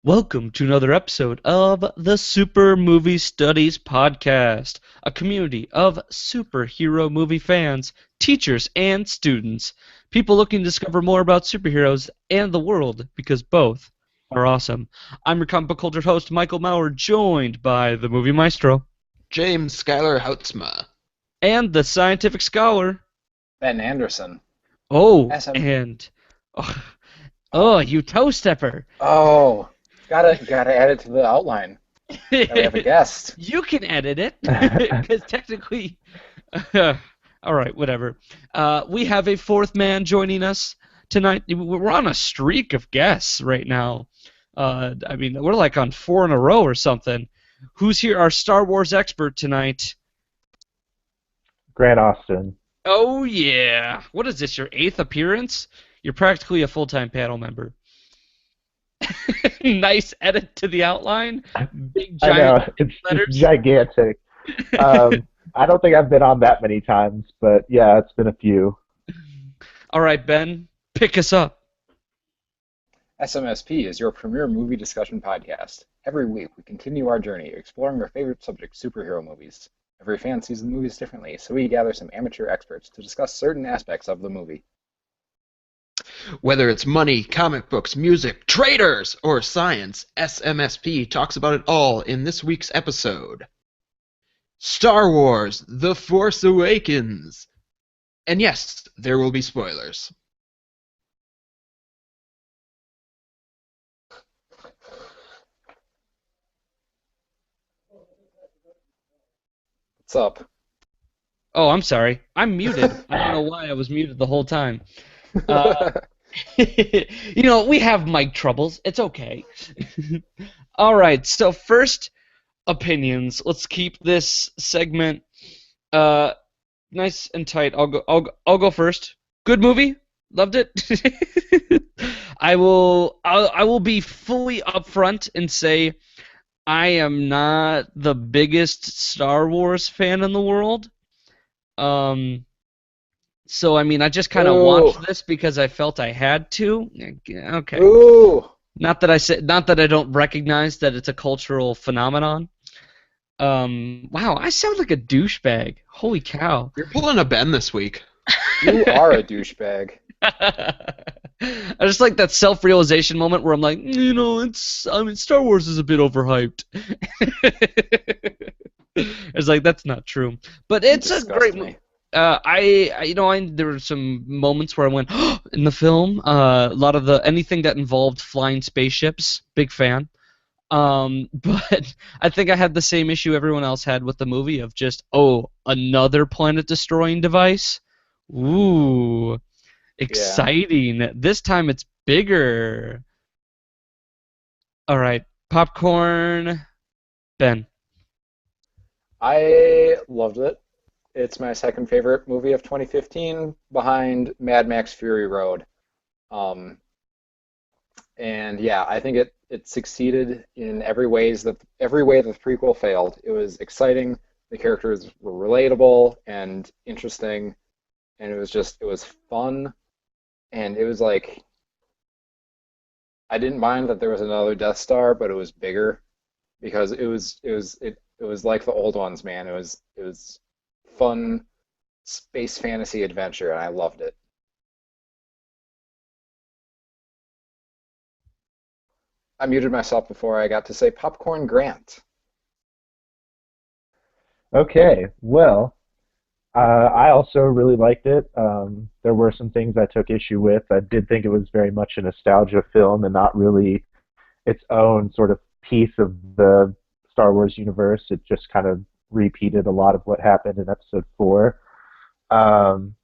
Welcome to another episode of the Super Movie Studies Podcast, a community of superhero movie fans, teachers, and students. People looking to discover more about superheroes and the world because both are awesome. I'm your comic book culture host, Michael Maurer, joined by the movie maestro James Schuyler Houtsma. and the scientific scholar. Ben Anderson. Oh, SM. and oh, Oh, you toe stepper. oh, gotta add it to the outline. That we have a guest. You can edit it because technically. All right, whatever. We have a fourth man joining us tonight. We're on a streak of guests right now. I mean, we're like on 4 in a row or something. Who's here? Our Star Wars expert tonight. Grant Austin. Oh yeah. What is this? Your 8th appearance? You're practically a full-time panel member. Nice edit to the outline. Big I giant know, it's letters. gigantic. I don't think I've been on that many times, but yeah, it's been a few. All right, Ben, pick us up. SMSP is your premier movie discussion podcast. Every week, we continue our journey exploring our favorite subject, superhero movies. Every fan sees the movies differently, so we gather some amateur experts to discuss certain aspects of the movie. Whether it's money, comic books, music, traders, or science, SMSP talks about it all in this week's episode. Star Wars: The Force Awakens. And yes, there will be spoilers. What's up? Oh, I'm sorry. I'm muted. I don't know why I was muted the whole time. Uh, we have mic troubles. It's okay. All right. So first, opinions. Let's keep this segment nice and tight. I'll go first. Good movie. Loved it. I will be fully upfront and say I am not the biggest Star Wars fan in the world. Um, so I mean, I just kind of Ooh, watched this because I felt I had to. Okay. ooh. Not that I don't recognize that it's a cultural phenomenon. Wow, I sound like a douchebag. Holy cow. You're pulling a Ben this week. You are a douchebag. I just like that self-realization moment where I'm like, Star Wars is a bit overhyped. It's like that's not true, but You it's a great disgust movie. me. There were some moments where I went in the film. A lot of anything that involved flying spaceships, big fan. But I think I had the same issue everyone else had with the movie of just another planet-destroying device. Ooh, Yeah. exciting. This time it's bigger. All right, popcorn. Ben. I loved it. It's my second favorite movie of 2015, behind Mad Max Fury Road. Um, and yeah, I think it succeeded in every way that the prequel failed. It was exciting, the characters were relatable and interesting, and it was fun, and it was like I didn't mind that there was another Death Star, but it was bigger because it was like the old ones, man. It was fun space fantasy adventure, and I loved it. I muted myself before I got to say Popcorn Grant. Okay, well, I also really liked it. There were some things I took issue with. I did think it was very much a nostalgia film and not really its own sort of piece of the Star Wars universe. It just kind of repeated a lot of what happened in Episode 4. Um,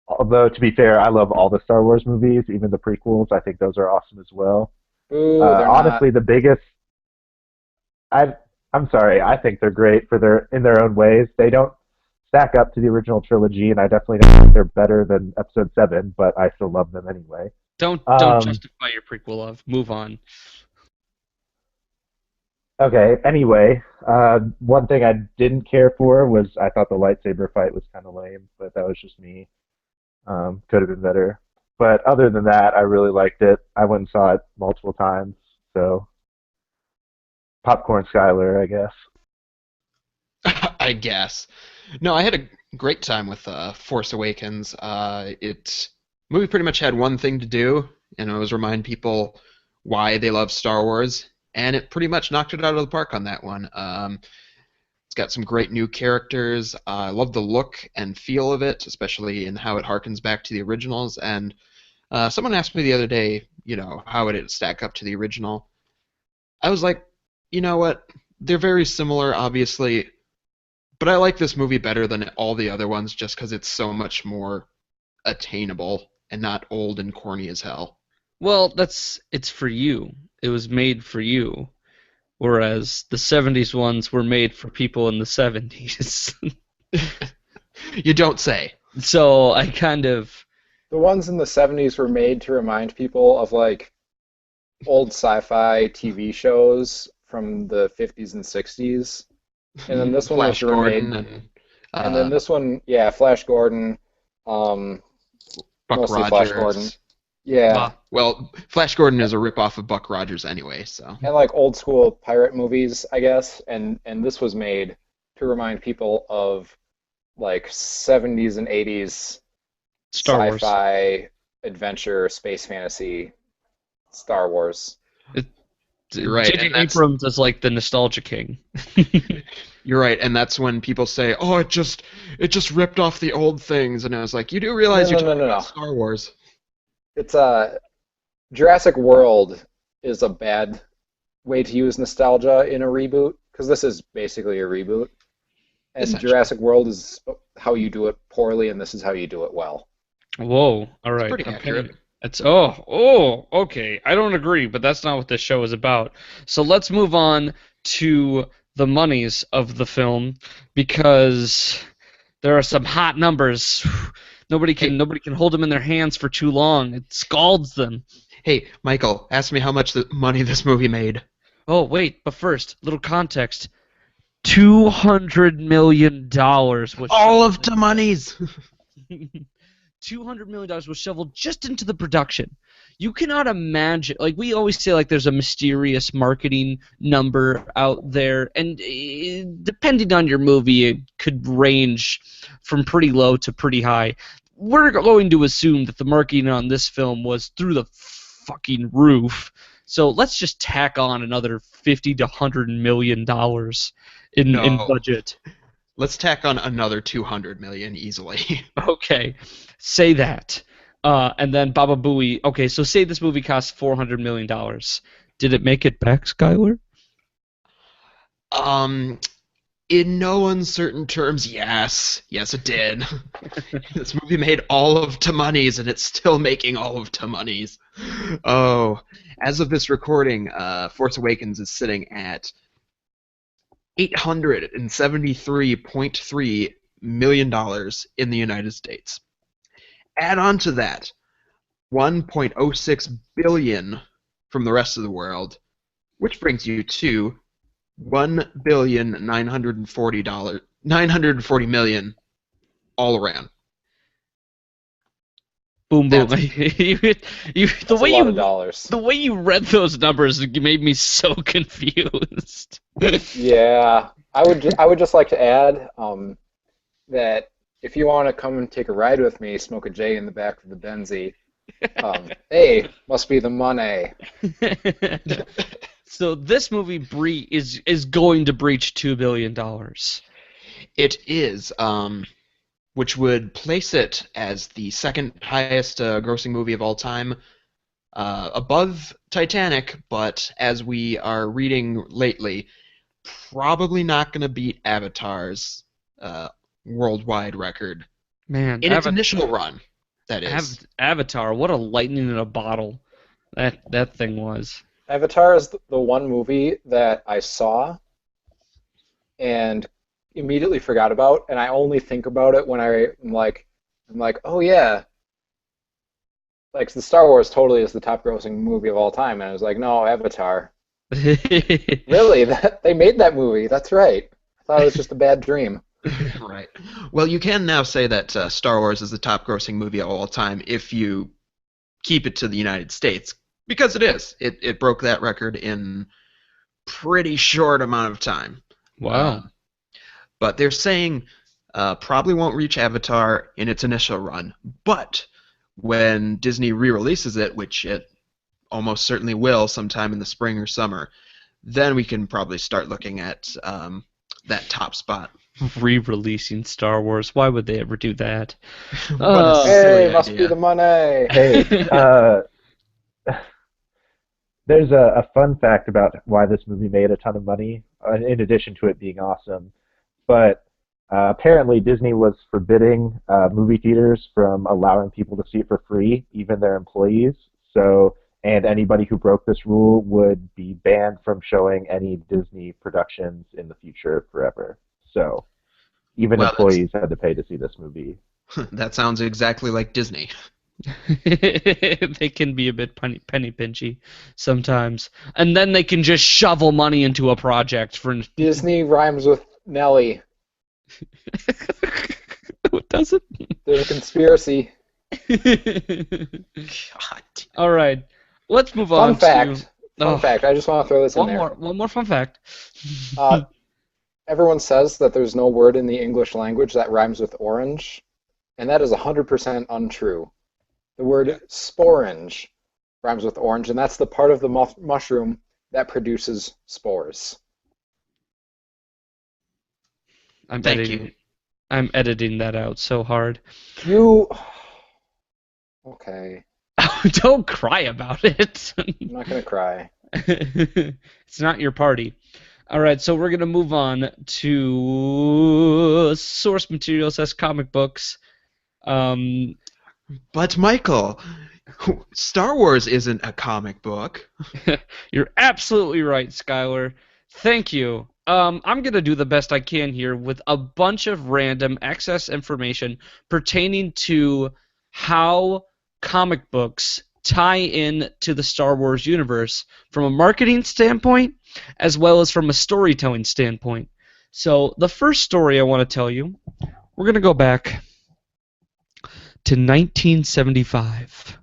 Although, to be fair, I love all the Star Wars movies, even the prequels. I think those are awesome as well. Ooh, they're not. Honestly, the biggest I I'm sorry, I think they're great for their in their own ways. They don't stack up to the original trilogy, and I definitely don't think they're better than Episode 7, but I still love them anyway. Don't Um, justify your prequel of. Move on. okay, anyway, one thing I didn't care for was I thought the lightsaber fight was kind of lame, but that was just me. Could have been better. But other than that, I really liked it. I went and saw it multiple times, so popcorn Skyler, I guess. I guess. No, I had a great time with Force Awakens. Movie pretty much had one thing to do, and it was remind people why they love Star Wars, and it pretty much knocked it out of the park on that one. It's got some great new characters. I love the look and feel of it, especially in how it harkens back to the originals. And someone asked me the other day, how would it stack up to the original? I was like, you know what? They're very similar, obviously, but I like this movie better than all the other ones just because it's so much more attainable and not old and corny as hell. Well, it's for you. It was made for you. Whereas the 70s ones were made for people in the 70s. You don't say. So I kind of... The ones in the 70s were made to remind people of like old sci-fi TV shows from the 50s and 60s. And then this one was Flash Gordon remade. and And then this one, yeah, Flash Gordon, um, Buck mostly Rogers. Flash Gordon. Yeah, Bah. Well, Flash Gordon is a ripoff of Buck Rogers anyway, so. and like old school pirate movies, I guess. And this was made to remind people of like 70s and 80s Star Wars. sci-fi adventure space fantasy Star Wars. You're right, J.J. and that's- Abrams is like the nostalgia king. You're right, and that's when people say, "Oh, it just ripped off the old things," and I was like, "You do realize No, you're no, talking no, about no. Star Wars?" It's Jurassic World is a bad way to use nostalgia in a reboot because this is basically a reboot. And Essentially. Jurassic World is how you do it poorly, and this is how you do it well. Whoa! All right. It's pretty okay. accurate. It's okay. I don't agree, but that's not what this show is about. So let's move on to the monies of the film because there are some hot numbers. Nobody can hold them in their hands for too long. It scalds them. Hey, Michael, ask me how much money this movie made. Oh wait, but first, little context. $200 million was All of the monies. $200 million was shoveled just into the production. You cannot imagine, like we always say, like there's a mysterious marketing number out there, and depending on your movie, it could range from pretty low to pretty high. We're going to assume that the marketing on this film was through the fucking roof. So let's just tack on another $50 to $100 million in No. budget. Let's tack on another 200 million easily. Okay, say that. And then Baba Booey. Okay, so say this movie cost $400 million. Did it make it back, Skylar? In no uncertain terms, yes. Yes, it did. This movie made all of the monies, and it's still making all of the monies. Oh, as of this recording, Force Awakens is sitting at $873.3 million in the United States. Add on to that $1.06 billion from the rest of the world, which brings you to $1,940 million all around. Boom, boom. That's- That's a lot of dollars. The way you read those numbers made me so confused. Yeah, I would just like to add that if you want to come and take a ride with me, smoke a J in the back of the Benzie. Hey, must be the money. So this movie is going to breach $2 billion. It is, which would place it as the second highest grossing movie of all time, above Titanic, but as we are reading lately, probably not going to beat Avatar's worldwide record. Man, In its initial run, that is. Avatar, what a lightning in a bottle that thing was. Avatar is the one movie that I saw and immediately forgot about, and I only think about it when I'm like, oh yeah, like the Star Wars totally is the top grossing movie of all time, and I was like, no, Avatar. Really? They made that movie. That's right. I thought it was just a bad dream. Right. Well, you can now say that Star Wars is the top grossing movie of all time if you keep it to the United States, Because it is. It broke that record in pretty short amount of time. Wow. But they're saying probably won't reach Avatar in its initial run. But when Disney re-releases it, which it almost certainly will sometime in the spring or summer, then we can probably start looking at that top spot. Re-releasing Star Wars. Why would they ever do that? What a Hey, silly must be idea. the money. Hey, there's a fun fact about why this movie made a ton of money, in addition to it being awesome. But apparently, Disney was forbidding movie theaters from allowing people to see it for free, even their employees. So, and anybody who broke this rule would be banned from showing any Disney productions in the future forever. So, even Well, employees had to pay to see this movie. that sounds exactly like Disney. They can be a bit penny pinchy sometimes, and then they can just shovel money into a project for. Disney rhymes with Nelly. Does it? There's a conspiracy. God. All right, let's move Fun on fact. to Fun fact. I just want to throw this in there. one more fun fact. Everyone says that there's no word in the English language that rhymes with orange, and that is 100% untrue. The word sporange rhymes with orange, and that's the part of the mushroom that produces spores. I'm Thank editing. you. I'm editing that out so hard. You. Okay. Don't cry about it. I'm not going to cry. It's not your party. All right, so we're going to move on to source material, says comic books. But Michael, Star Wars isn't a comic book. You're absolutely right, Skylar. Thank you. I'm going to do the best I can here with a bunch of random excess information pertaining to how comic books tie in to the Star Wars universe from a marketing standpoint as well as from a storytelling standpoint. So the first story I want to tell you, we're going to go back to 1975.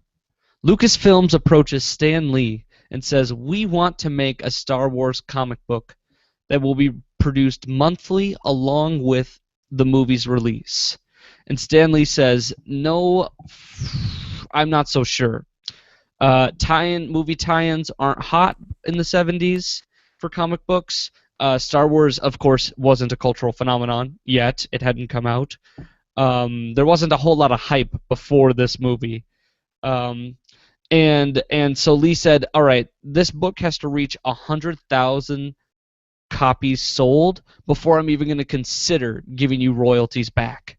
Lucasfilms approaches Stan Lee and says, "We want to make a Star Wars comic book that will be produced monthly along with the movie's release." And Stan Lee says, "No, I'm not so sure. Movie tie-ins aren't hot in the 70s for comic books. Star Wars, of course, wasn't a cultural phenomenon yet. It hadn't come out. There wasn't a whole lot of hype before this movie. And so Lee said, all right, this book has to reach 100,000 copies sold before I'm even going to consider giving you royalties back."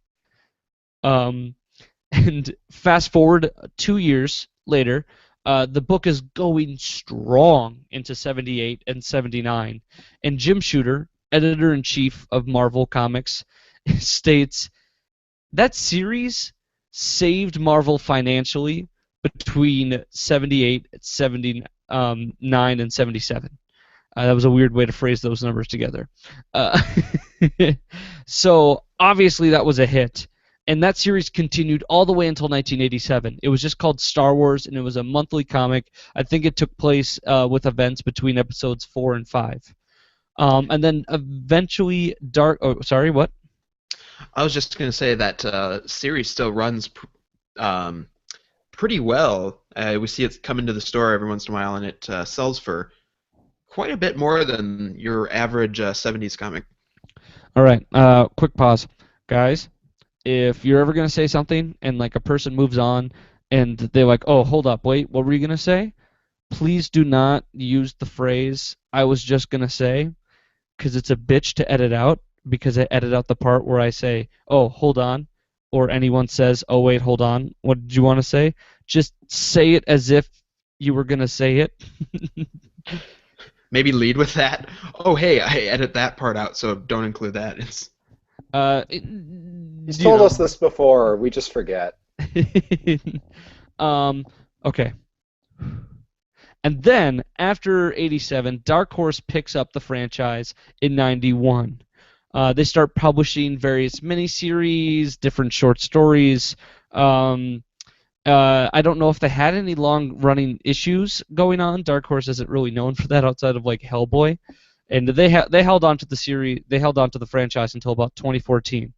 And fast forward 2 years later, the book is going strong into 78 and 79. And Jim Shooter, editor-in-chief of Marvel Comics, states, "That series saved Marvel financially between 78, 79, and 77. That was a weird way to phrase those numbers together. So obviously that was a hit. And that series continued all the way until 1987. It was just called Star Wars, and it was a monthly comic. I think it took place with events between episodes 4 and 5. And then eventually Oh, sorry, what? I was just going to say that series still runs pretty well. We see it come into the store every once in a while, and it sells for quite a bit more than your average 70s comic. All right, quick pause. Guys, if you're ever going to say something and like a person moves on and they're like, "Oh, hold up, wait, what were you going to say?" Please do not use the phrase "I was just going to say," because it's a bitch to edit out, because I edit out the part where I say, "Oh, hold on," or anyone says, "Oh, wait, hold on, what did you want to say?" Just say it as if you were going to say it. Maybe lead with that. Oh, hey, I edit that part out, so don't include that. It's He's told us this before. We just forget. Okay. And then, after 87, Dark Horse picks up the franchise in 91. They start publishing various miniseries, different short stories, I don't know if they had any long-running issues going on. Dark Horse isn't really known for that outside of like Hellboy, and they held on to the series, they held on to the franchise until about 2014,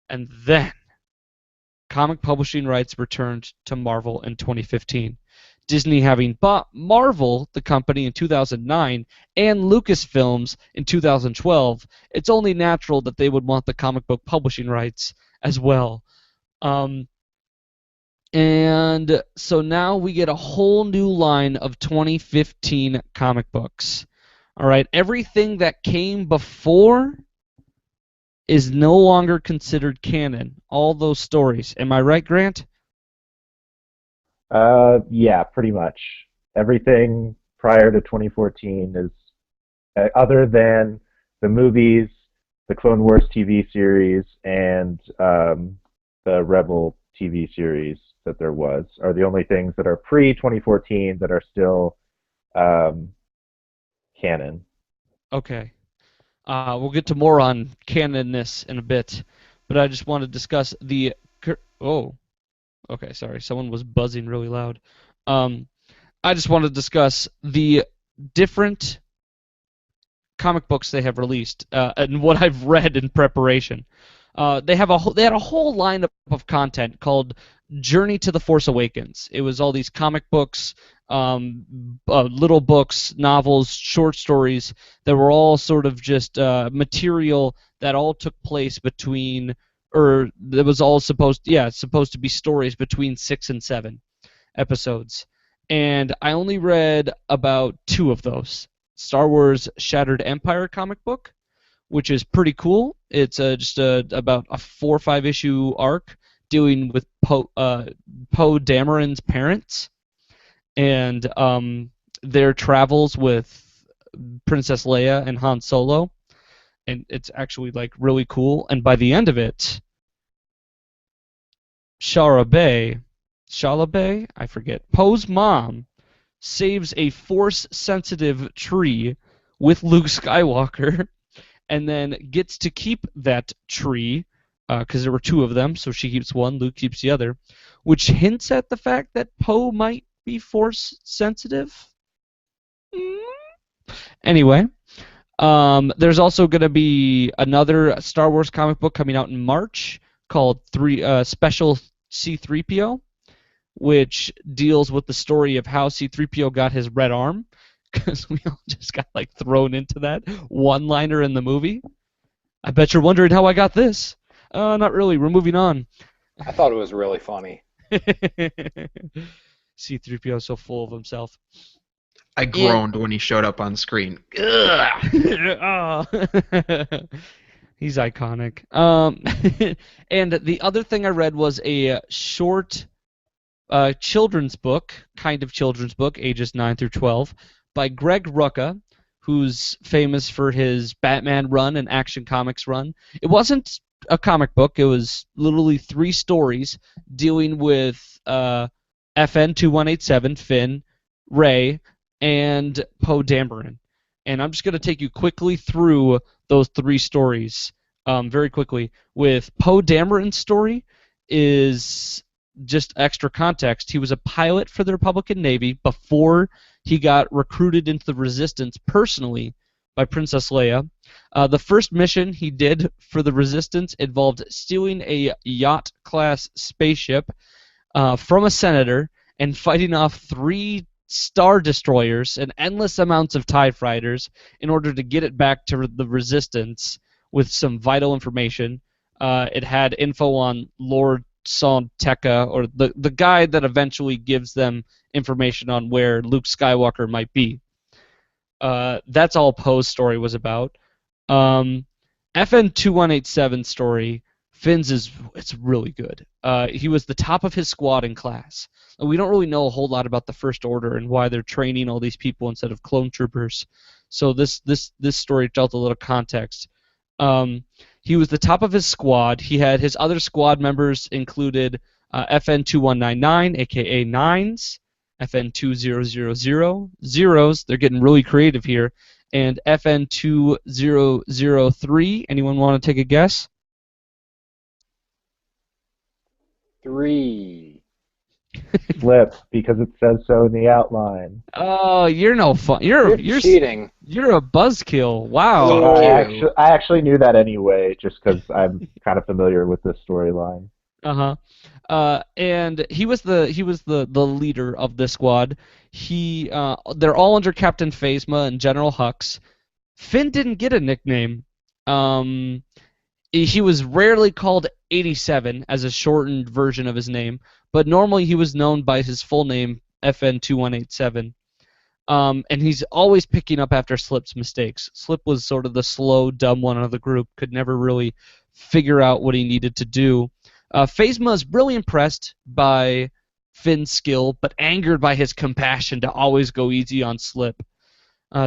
and then comic publishing rights returned to Marvel in 2015. Disney having bought Marvel, the company, in 2009, and Lucasfilms in 2012, it's only natural that they would want the comic book publishing rights as well. Um, and so now we get a whole new line of 2015 comic books. All right, everything that came before is no longer considered canon. All those stories. Am I right, Grant? Yeah, pretty much. Everything prior to 2014 is, other than the movies, the Clone Wars TV series, and the Rebel TV series that there was, are the only things that are pre 2014 that are still um, canon. Okay. We'll get to more on canonness in a bit, but I just want to discuss the. Oh, okay. Sorry, someone was buzzing really loud. Um, I just want to discuss the different comic books they have released and what I've read in preparation. They had a whole lineup of content called Journey to the Force Awakens. It was all these comic books, little books, novels, short stories that were all sort of just material that all took place between, or that was all supposed to be stories between 6 and 7 episodes. And I only read about 2 of those. Star Wars Shattered Empire comic book, which is pretty cool. It's about a 4 or 5 issue arc dealing with Poe Dameron's parents and their travels with Princess Leia and Han Solo, and it's actually like really cool. And by the end of it, Shala I forget, Poe's mom saves a Force-sensitive tree with Luke Skywalker, and then gets to keep that tree because there were 2 of them, so she keeps one, Luke keeps the other, which hints at the fact that Poe might be Force-sensitive. Anyway, there's also going to be another Star Wars comic book coming out in March called Special C-3PO, which deals with the story of how C-3PO got his red arm, because we all just got like thrown into that one-liner in the movie. I bet you're wondering how I got this. Not really. We're moving on. I thought it was really funny. C-3PO is so full of himself. I groaned when he showed up on screen. Oh. He's iconic. And the other thing I read was a short children's book, ages 9 through 12, by Greg Rucka, who's famous for his Batman run and Action Comics run. It wasn't a comic book. It was literally 3 stories dealing with FN-2187, Finn, Rey, and Poe Dameron. And I'm just going to take you quickly through those 3 stories very quickly. With Poe Dameron's story is just extra context. He was a pilot for the Republican Navy before he got recruited into the Resistance personally by Princess Leia. The first mission he did for the Resistance involved stealing a yacht-class spaceship from a senator and fighting off 3 Star Destroyers and endless amounts of TIE fighters in order to get it back to the Resistance with some vital information. It had info on Lord Santeca, or the guy that eventually gives them information on where Luke Skywalker might be. That's all Poe's story was about. FN-2187 story, Finn's it's really good. He was the top of his squad in class. We don't really know a whole lot about the First Order and why they're training all these people instead of clone troopers. So this story dealt a little context. He was the top of his squad. He had his other squad members included FN-2199, aka Nines, FN-2000, Zeros, they're getting really creative here, and FN-2003. Anyone want to take a guess? 3. Slip, because it says so in the outline. Oh, you're no fun. You're cheating. You're a buzzkill. Wow. Fuck you. I actually knew that anyway, just because I'm kind of familiar with this storyline. Uh-huh. And he was the leader of this squad. They're all under Captain Phasma and General Hux. Finn didn't get a nickname. Um, he was rarely called 87 as a shortened version of his name, but normally he was known by his full name, FN2187. And he's always picking up after Slip's mistakes. Slip was sort of the slow, dumb one of the group, could never really figure out what he needed to do. Phasma is really impressed by Finn's skill, but angered by his compassion to always go easy on Slip.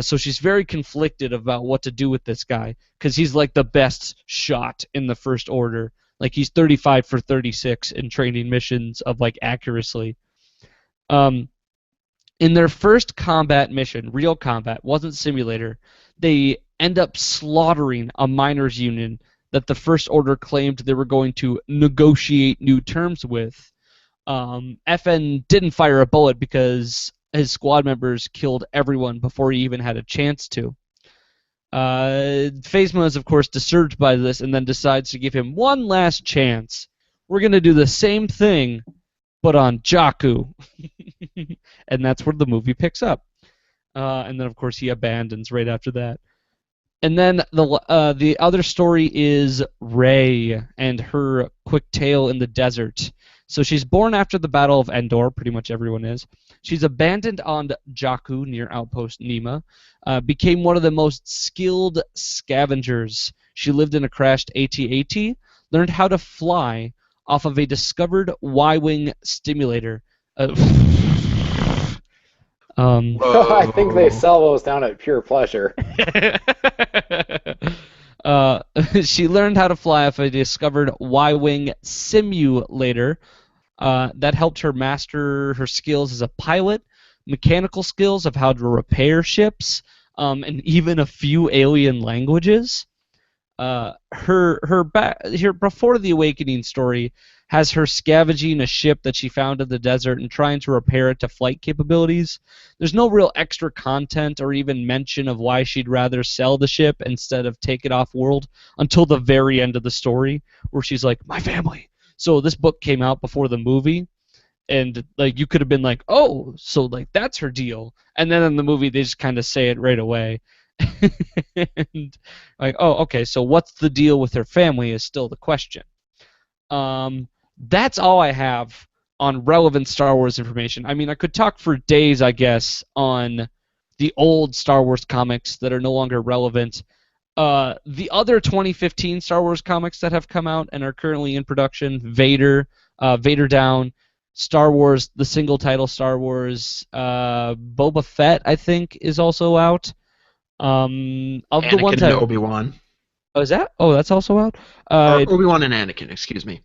So she's very conflicted about what to do with this guy, because he's like the best shot in the First Order. Like he's 35 for 36 in training missions of like accuracy. Um, in their first combat mission, real combat, wasn't simulator, they end up slaughtering a miners' union that the First Order claimed they were going to negotiate new terms with. FN didn't fire a bullet because his squad members killed everyone before he even had a chance to. Phasma is, of course, disturbed by this and then decides to give him one last chance. We're going to do the same thing, but on Jakku. And that's where the movie picks up. And then, of course, he abandons right after that. And then the other story is Rey and her quick tale in the desert. So she's born after the Battle of Endor, pretty much everyone is. She's abandoned on Jakku near Outpost Nema, became one of the most skilled scavengers. She lived in a crashed AT-AT, learned how to fly off of a discovered Y-wing stimulator. I think they sell those down at Pure Pleasure. She learned how to fly off a discovered Y-wing simulator that helped her master her skills as a pilot, mechanical skills of how to repair ships, and even a few alien languages. Her before the Awakening story has her scavenging a ship that she found in the desert and trying to repair it to flight capabilities. There's no real extra content or even mention of why she'd rather sell the ship instead of take it off world until the very end of the story, where she's like, my family. So this book came out before the movie, and like you could have been like, oh, so like that's her deal, and then in the movie they just kind of say it right away. And like, oh, okay, so what's the deal with her family is still the question. That's all I have on relevant Star Wars information. I mean, I could talk for days, I guess, on the old Star Wars comics that are no longer relevant. The other 2015 Star Wars comics that have come out and are currently in production, Vader, Vader Down, Star Wars, the single title Star Wars, Boba Fett, I think, is also out. Of Anakin the ones and I Obi-Wan. oh, is that? Oh, that's also out. Or Obi-Wan and Anakin, excuse me.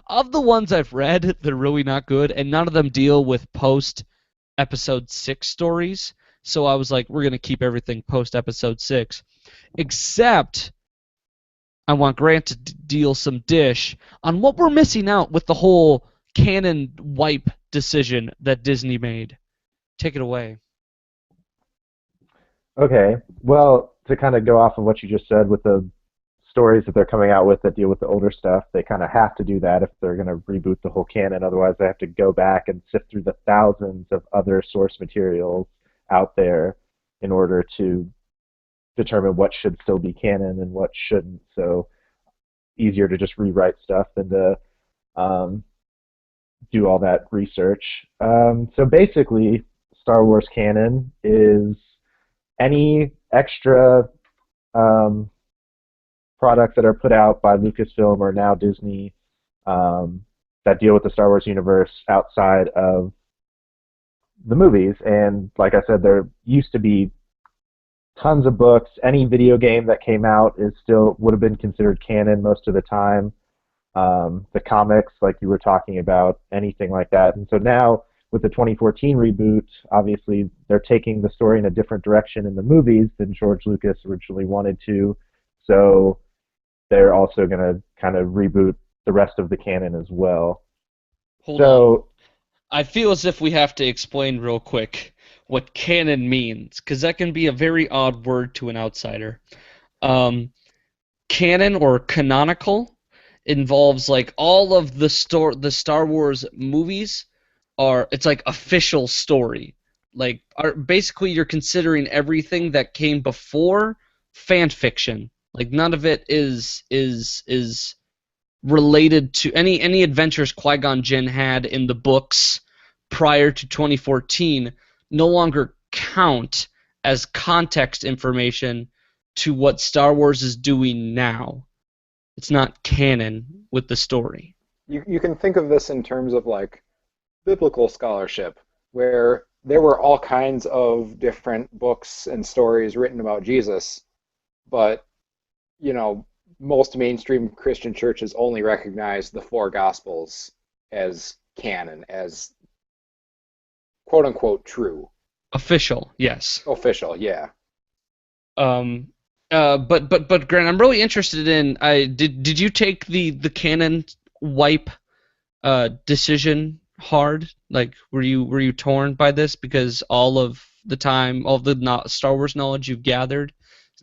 Of the ones I've read, they're really not good, and none of them deal with post Episode 6 stories. So I was like, we're gonna keep everything post Episode 6, except I want Grant to deal some dish on what we're missing out with the whole canon wipe decision that Disney made. Take it away. Okay, well, to kind of go off of what you just said with the stories that they're coming out with that deal with the older stuff, they kind of have to do that if they're going to reboot the whole canon. Otherwise, they have to go back and sift through the thousands of other source materials out there in order to determine what should still be canon and what shouldn't. So easier to just rewrite stuff than to do all that research. So basically, Star Wars canon is any extra products that are put out by Lucasfilm or now Disney that deal with the Star Wars universe outside of the movies. And like I said, there used to be tons of books. Any video game that came out would have been considered canon most of the time. The comics, like you were talking about, anything like that. And so now with the 2014 reboot, obviously they're taking the story in a different direction in the movies than George Lucas originally wanted to. So they're also going to kind of reboot the rest of the canon as well. Hold on. I feel as if we have to explain real quick what canon means, because that can be a very odd word to an outsider. Um, Canon or canonical involves like all of the Star Wars movies are it's like official story. Like basically you're considering everything that came before fan fiction. Like none of it is related to any adventures Qui-Gon Jinn had in the books prior to 2014 no longer count as context information to what Star Wars is doing now. It's not canon with the story. You can think of this in terms of like biblical scholarship, where there were all kinds of different books and stories written about Jesus, but you know, most mainstream Christian churches only recognize the four gospels as canon, as quote unquote true. Official, yes. Official, yeah. Um, but Grant, I'm really interested in. I did you take the canon wipe decision hard? Like, were you torn by this because all of the time, all the Star Wars knowledge you've gathered,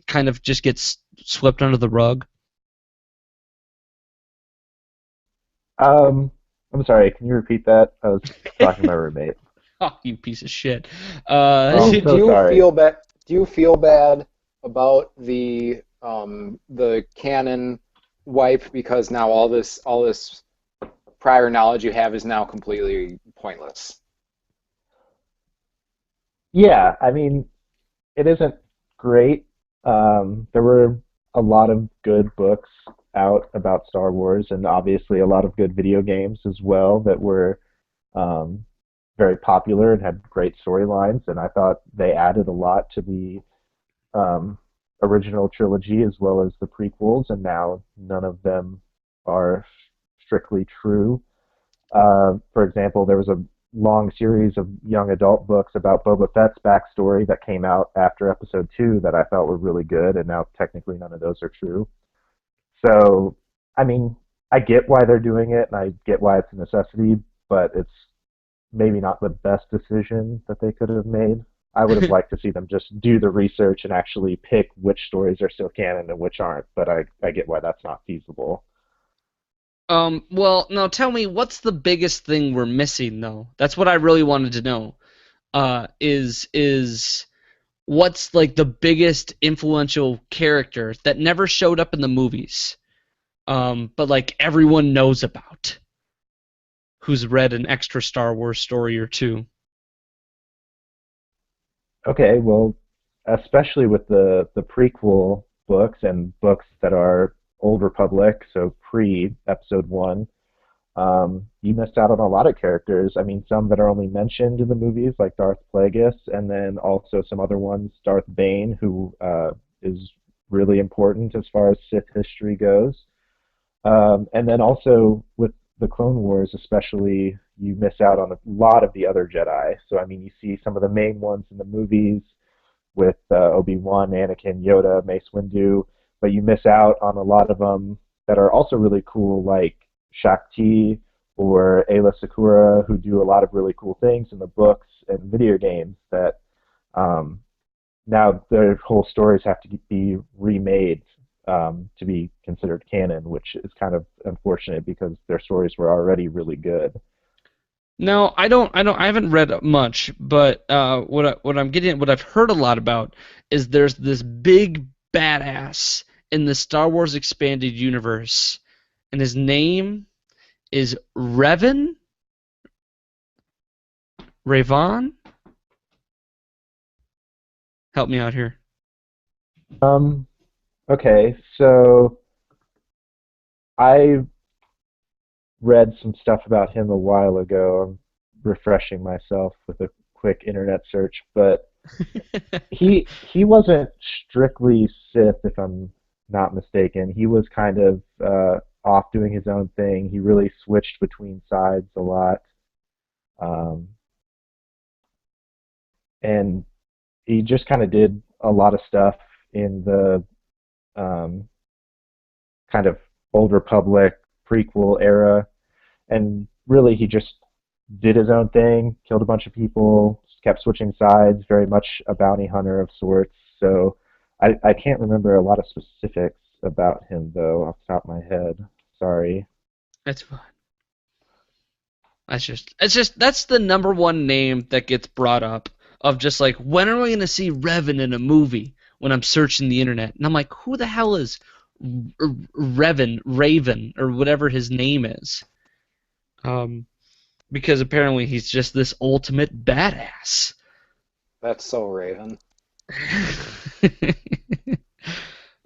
kind of just gets swept under the rug? Um, I'm sorry. Can you repeat that? I was talking to my roommate. Oh, you piece of shit. Oh, I'm Do so you sorry. feel bad? Do you feel bad about the canon wipe because now all this prior knowledge you have is now completely pointless? Yeah, I mean, it isn't great. There were a lot of good books out about Star Wars, and obviously a lot of good video games as well that were um, very popular and had great storylines. And I thought they added a lot to the um, original trilogy as well as the prequels, and now none of them are strictly true. For example, there was a long series of young adult books about Boba Fett's backstory that came out after Episode 2 that I thought were really good, and now technically none of those are true. So, I mean, I get why they're doing it, and I get why it's a necessity, but it's maybe not the best decision that they could have made. I would have liked to see them just do the research and actually pick which stories are still canon and which aren't, but I get why that's not feasible. Well, now tell me, what's the biggest thing we're missing, though? That's what I really wanted to know. Is what's like the biggest influential character that never showed up in the movies, but like everyone knows about, who's read an extra Star Wars story or two? Okay, well, especially with the prequel books and books that are Old Republic, so pre Episode One, you missed out on a lot of characters. I mean, some that are only mentioned in the movies, like Darth Plagueis, and then also some other ones, Darth Bane, who is really important as far as Sith history goes. And then also with the Clone Wars, especially, you miss out on a lot of the other Jedi. So, I mean, you see some of the main ones in the movies with Obi-Wan, Anakin, Yoda, Mace Windu, but you miss out on a lot of them that are also really cool, like Shakti or Ayla Sakura, who do a lot of really cool things in the books and video games that um, now their whole stories have to be remade to be considered canon, which is kind of unfortunate because their stories were already really good. No, I haven't read much, but what I've heard a lot about is there's this big badass in the Star Wars expanded universe, and his name is Revan. Ravan? Help me out here. Um, okay, so I read some stuff about him a while ago. I'm refreshing myself with a quick internet search, but he wasn't strictly Sith, if I'm not mistaken. He was kind of off doing his own thing. He really switched between sides a lot, um, and he just kind of did a lot of stuff in the um, kind of Old Republic prequel era, and really he just did his own thing, killed a bunch of people, kept switching sides, very much a bounty hunter of sorts. So I can't remember a lot of specifics about him, though, off the top of my head. Sorry. That's fine. That's the number one name that gets brought up of just like, when are we going to see Revan in a movie when I'm searching the internet? And I'm like, who the hell is Raven, or whatever his name is? Because apparently he's just this ultimate badass. That's so Raven.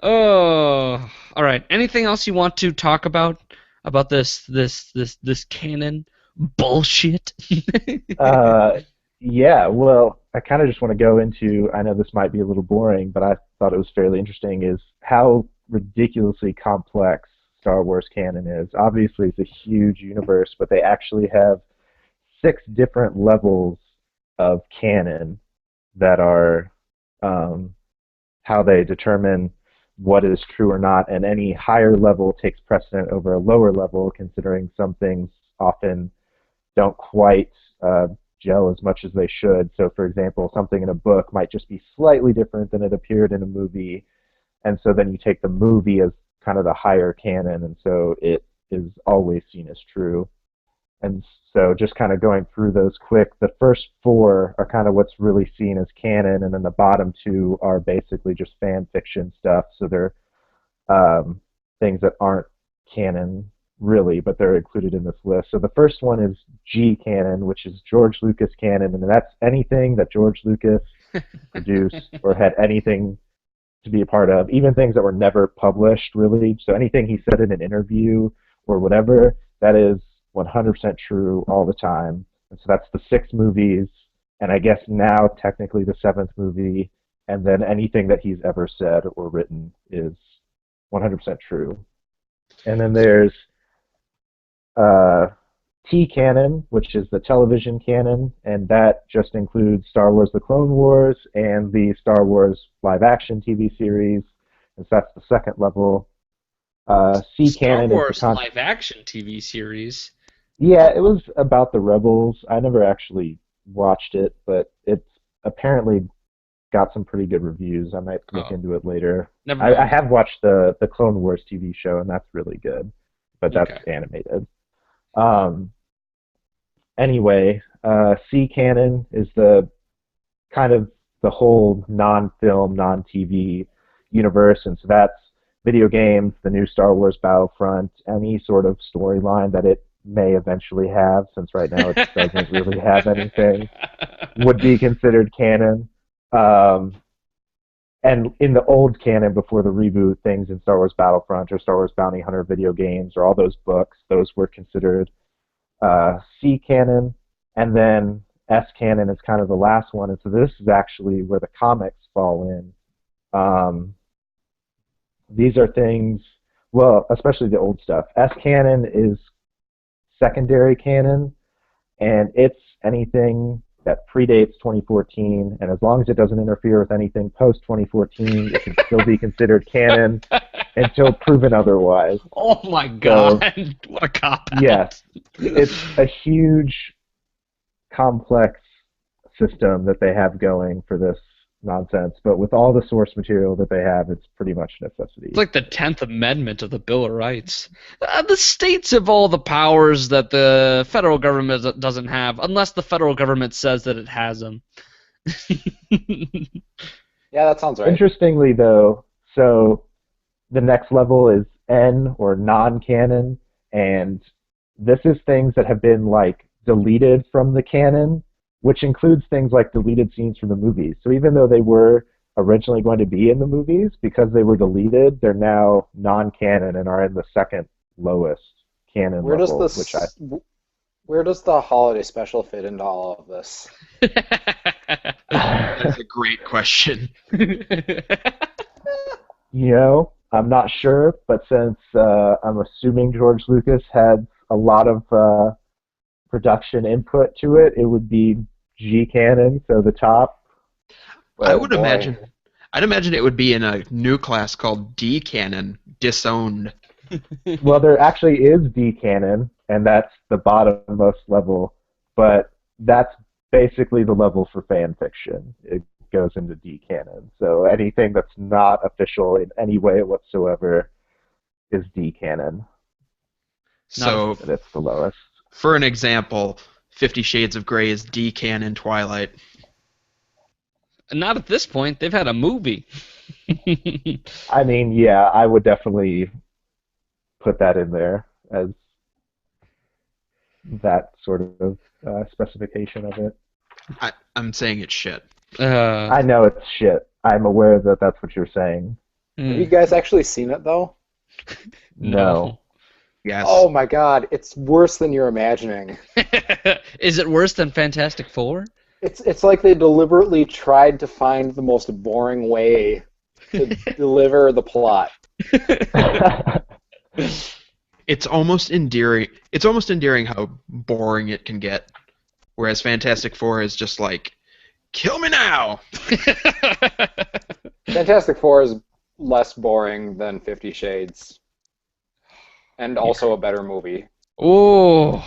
Oh, all right. Anything else you want to talk about this canon bullshit? Yeah, well, I kind of just want to go into, I know this might be a little boring, but I thought it was fairly interesting, is how ridiculously complex Star Wars canon is. Obviously, it's a huge universe, but they actually have 6 different levels of canon that are how they determine what is true or not, and any higher level takes precedent over a lower level, considering some things often don't quite gel as much as they should. So, for example, something in a book might just be slightly different than it appeared in a movie, and so then you take the movie as kind of the higher canon, and so it is always seen as true. And so just kind of going through those quick, the first 4 are kind of what's really seen as canon, and then the bottom 2 are basically just fan fiction stuff. So they're things that aren't canon really, but they're included in this list. So the first one is G canon, which is George Lucas canon, and that's anything that George Lucas produced or had anything to be a part of, even things that were never published really. So anything he said in an interview or whatever, that is 100% true all the time. And so that's the 6 movies, and I guess now technically the 7th movie, and then anything that he's ever said or written is 100% true. And then there's T canon, which is the television canon, and that just includes Star Wars The Clone Wars and the Star Wars live-action TV series, and so that's the second level. C Star canon Wars is the live-action TV series. Yeah, it was about the Rebels. I never actually watched it, but it's apparently got some pretty good reviews. I might look Oh, into it later. never I mind. have watched the Clone Wars TV show, and that's really good, but that's Okay. animated. Um, anyway, C canon is the kind of the whole non-film, non-TV universe, and so that's video games, the new Star Wars Battlefront, any sort of storyline that it may eventually have, since right now it doesn't really have anything, would be considered canon. Um, and in the old canon, before the reboot, things in Star Wars Battlefront or Star Wars Bounty Hunter video games or all those books, those were considered C canon. And then S canon is kind of the last one, and so this is actually where the comics fall in. Um, these are things, well, especially the old stuff. S canon is secondary canon, and it's anything that predates 2014, and as long as it doesn't interfere with anything post 2014, it can still be considered canon until proven otherwise. Oh my So, god, what a cop yes, out. it's a huge, complex system that they have going for this nonsense, but with all the source material that they have, it's pretty much a necessity. It's like the 10th Amendment of the Bill of Rights. The states have all the powers that the federal government doesn't have, unless the federal government says that it has them. Yeah, that sounds right. Interestingly, though, so the next level is N, or non-canon, and this is things that have been like deleted from the canon, which includes things like deleted scenes from the movies. So even though they were originally going to be in the movies, because they were deleted, they're now non-canon and are in the second lowest canon Where does level, which I this, where does the holiday special fit into all of this? That's a great question. I'm not sure, but since I'm assuming George Lucas had a lot of production input to it, it would be G canon, so the top. I Oh would boy. imagine. I'd imagine it would be in a new class called D canon, disowned. Well, there actually is D canon, and that's the bottommost level. but that's basically the level for fan fiction. It goes into D canon. So anything that's not official in any way whatsoever is D canon, Not So, and it's the lowest. for an example, 50 Shades of Grey is D canon Twilight. not at this point. They've had a movie. I mean, yeah, I would definitely put that in there as that sort of specification of it. I'm saying it's shit. I know it's shit. I'm aware that that's what you're saying. Have you hmm, guys actually seen it though? No. no. Yes. Oh my God, it's worse than you're imagining. Is it worse than Fantastic Four? It's like they deliberately tried to find the most boring way to deliver the plot. It's almost endearing. It's almost endearing how boring it can get. Whereas Fantastic Four is just like, kill me now. Fantastic Four is less boring than 50 Shades, and also a better movie. Oh.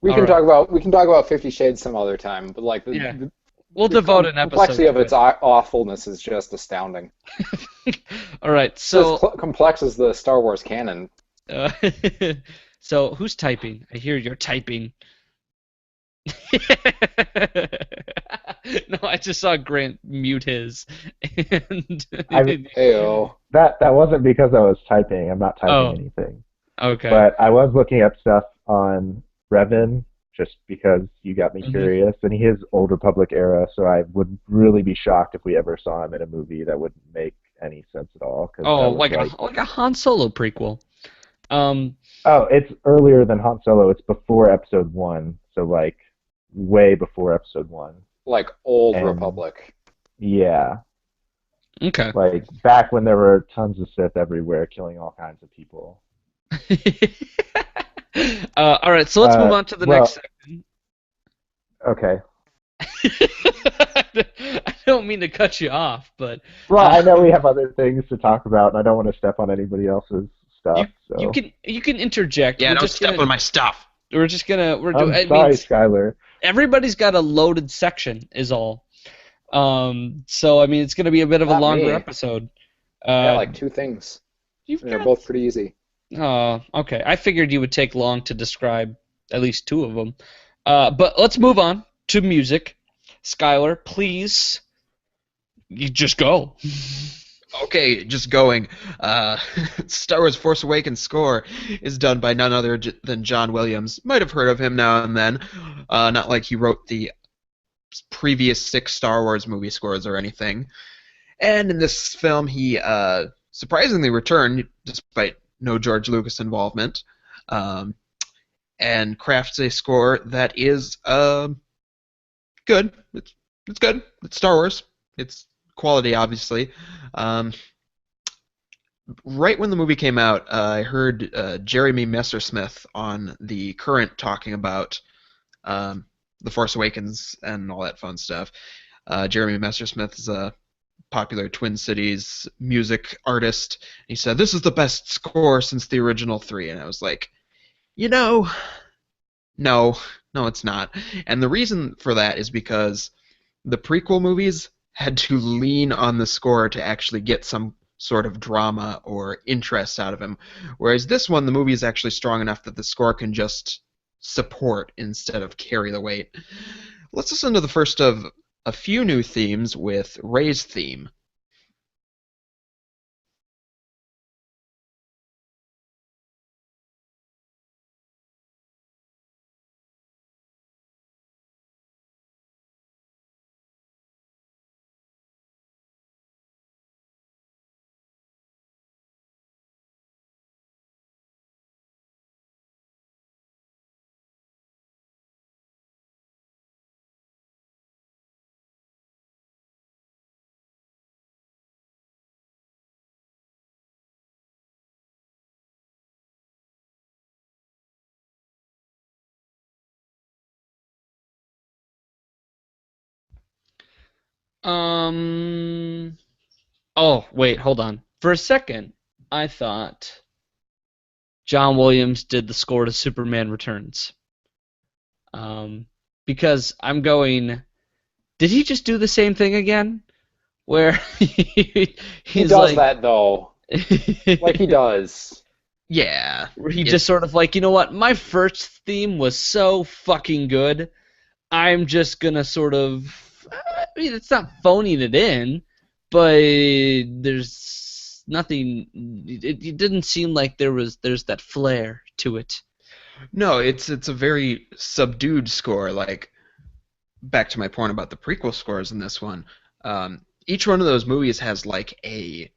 We All can right. talk about 50 Shades some other time, but like Yeah. the, We'll the devote an complexity episode of to its awfulness is just astounding. it. All right. It's as So, complex as the Star Wars canon. uh, so who's typing? I hear you're typing. No, I just saw Grant mute his. And I Ayo. that wasn't because I was typing. I'm not typing oh, anything. okay. But I was looking up stuff on Revan just because you got me hmm curious, and he is Old Republic era, so I would really be shocked if we ever saw him in a movie that wouldn't make any sense at all, because Oh, that was like, like a Han Solo prequel. Um, oh, it's earlier than Han Solo. It's before Episode One, so like way before Episode One, Like Old and Republic. yeah, okay. like back when there were tons of Sith everywhere, killing all kinds of people. All right, so let's move on to the next Well, section. okay. I don't mean to cut you off, but Well, uh, I know we have other things to talk about, and I don't want to step on anybody else's you stuff. you So can interject. Yeah, don't step on my stuff. We're doing. I'm I mean, sorry, Skylar. everybody's got a loaded section, is all. So I mean, it's gonna be a bit of a Not longer me. episode. I got Uh, like two things. you've And they're got. both pretty easy. Oh, okay. I figured you would take long to describe at least two of them. But let's move on to music. Skylar, please, you just go. Okay, just going. Star Wars Force Awakens score is done by none other than John Williams. Might have heard of him now and then. Not like he wrote the previous 6 Star Wars movie scores or anything. And in this film, he surprisingly returned, despite no George Lucas involvement, um, and crafts a score that is good. It's good. It's Star Wars. It's quality, obviously. Um, right when the movie came out, I heard Jeremy Messersmith on The Current talking about um, The Force Awakens and all that fun stuff. Jeremy Messersmith is a popular Twin Cities music artist. He said, "This is the best score since the original 3." And I was like, you know, no, no, it's not. And the reason for that is because the prequel movies had to lean on the score to actually get some sort of drama or interest out of him. Whereas this one, the movie is actually strong enough that the score can just support instead of carry the weight. Let's listen to the first of a few new themes with Rey's theme. Um. Oh, wait, hold on. For a second, I thought John Williams did the score to Superman Returns. um, because I'm going. Did he just do the same thing again? Where He he's does like, that though, like he does. Yeah, where he just it's sort of like, you know what? My first theme was so fucking good. I'm just gonna sort of. I mean, it's not phoning it in, but there's nothing. It didn't seem like there's that flair to it. no, it's a very subdued score. Like back to my point about the prequel scores in this one. Each one of those movies has like a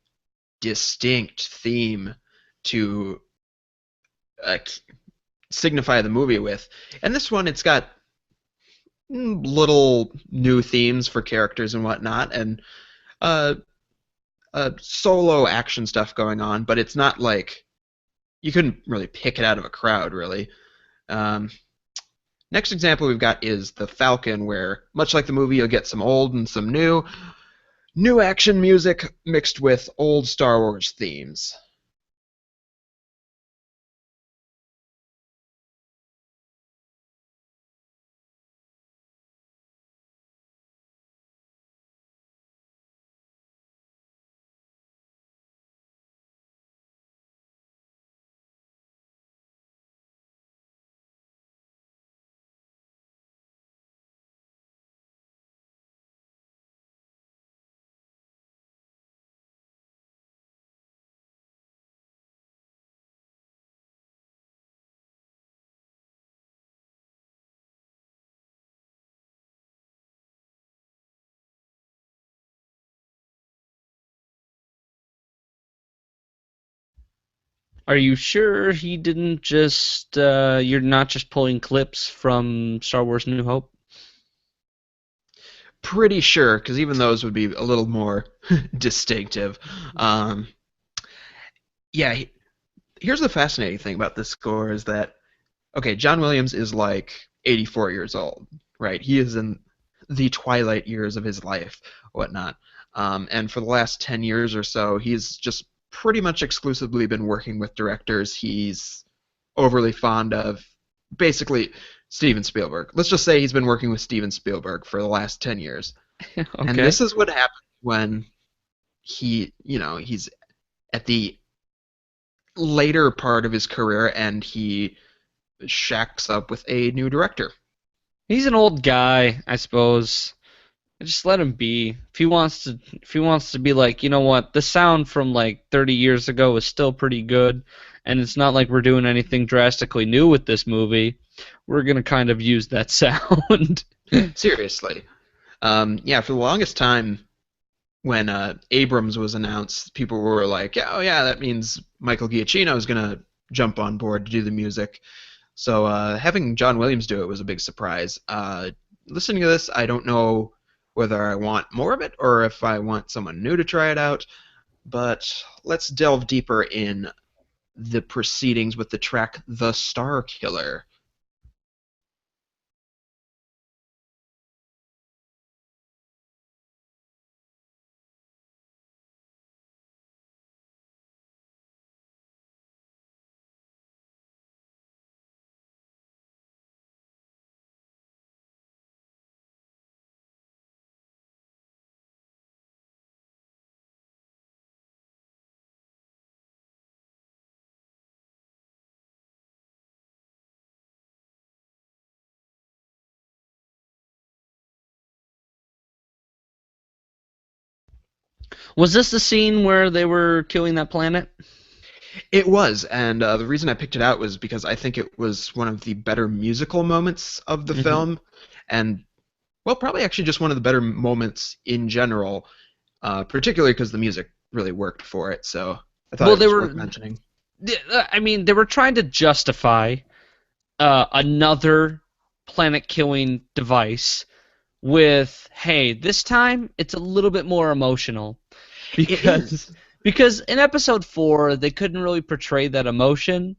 distinct theme to uh, signify the movie with, and this one it's got little new themes for characters and whatnot, and uh, solo action stuff going on, but it's not like you couldn't really pick it out of a crowd, really. Um, Next example we've got is The Falcon, where, much like the movie, you'll get some old and some new. New action music mixed with old Star Wars themes. Are you sure he didn't just? You're not just pulling clips from Star Wars: New Hope? Pretty sure, because even those would be a little more distinctive. Um, yeah, here's the fascinating thing about this score is that, okay, John Williams is like 84 years old, right? He is in the twilight years of his life, whatnot. And for the last 10 years or so, he's just pretty much exclusively been working with directors he's overly fond of. Basically, Steven Spielberg. Let's just say he's been working with Steven Spielberg for the last 10 years. And Okay. this is what happens when he's at the later part of his career and he shacks up with a new director. He's an old guy, I suppose. Just let him be. If he wants to be like, you know what, the sound from like 30 years ago is still pretty good, and it's not like we're doing anything drastically new with this movie. We're gonna kind of use that sound. Seriously. Yeah, for the longest time, when Abrams was announced, people were like, "Oh yeah, that means Michael Giacchino is gonna jump on board to do the music." So having John Williams do it was a big surprise. Listening to this, I don't know whether I want more of it or if I want someone new to try it out. But let's delve deeper in the proceedings with the track "The Star Killer." Was this the scene where they were killing that planet? It was, and the reason I picked it out was because I think it was one of the better musical moments of the Hmm. film, and well, probably actually just one of the better moments in general, particularly because the music really worked for it. So I thought Well, it they was were. worth mentioning. I mean, they were trying to justify another planet-killing device with, hey, this time it's a little bit more emotional. It because is. because in episode 4 they couldn't really portray that emotion.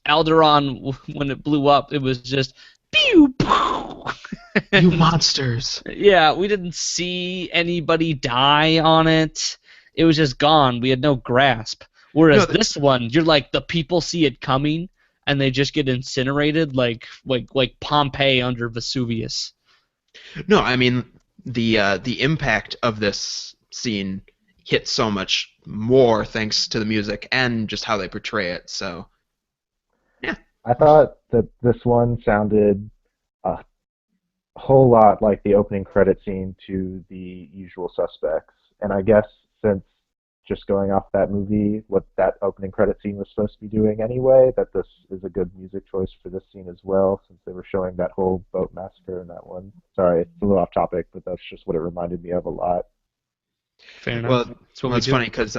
Alderaan, when it blew up, it was just pew, pew. You And monsters. yeah, we didn't see anybody die on it. It was just gone. We had no grasp. No, Whereas this one, you're like, the people see it coming, and they just get incinerated like Pompeii under Vesuvius. No, I mean the impact of this scene hits so much more thanks to the music and just how they portray it. So yeah. I thought that this one sounded a whole lot like the opening credit scene to The Usual Suspects, and I guess since just going off that movie, what that opening credit scene was supposed to be doing anyway, that this is a good music choice for this scene as well, since they were showing that whole boat massacre in that one. Sorry, it's a little off topic, but that's just what it reminded me of a lot. Fair enough. Well, That's what we it's do. funny because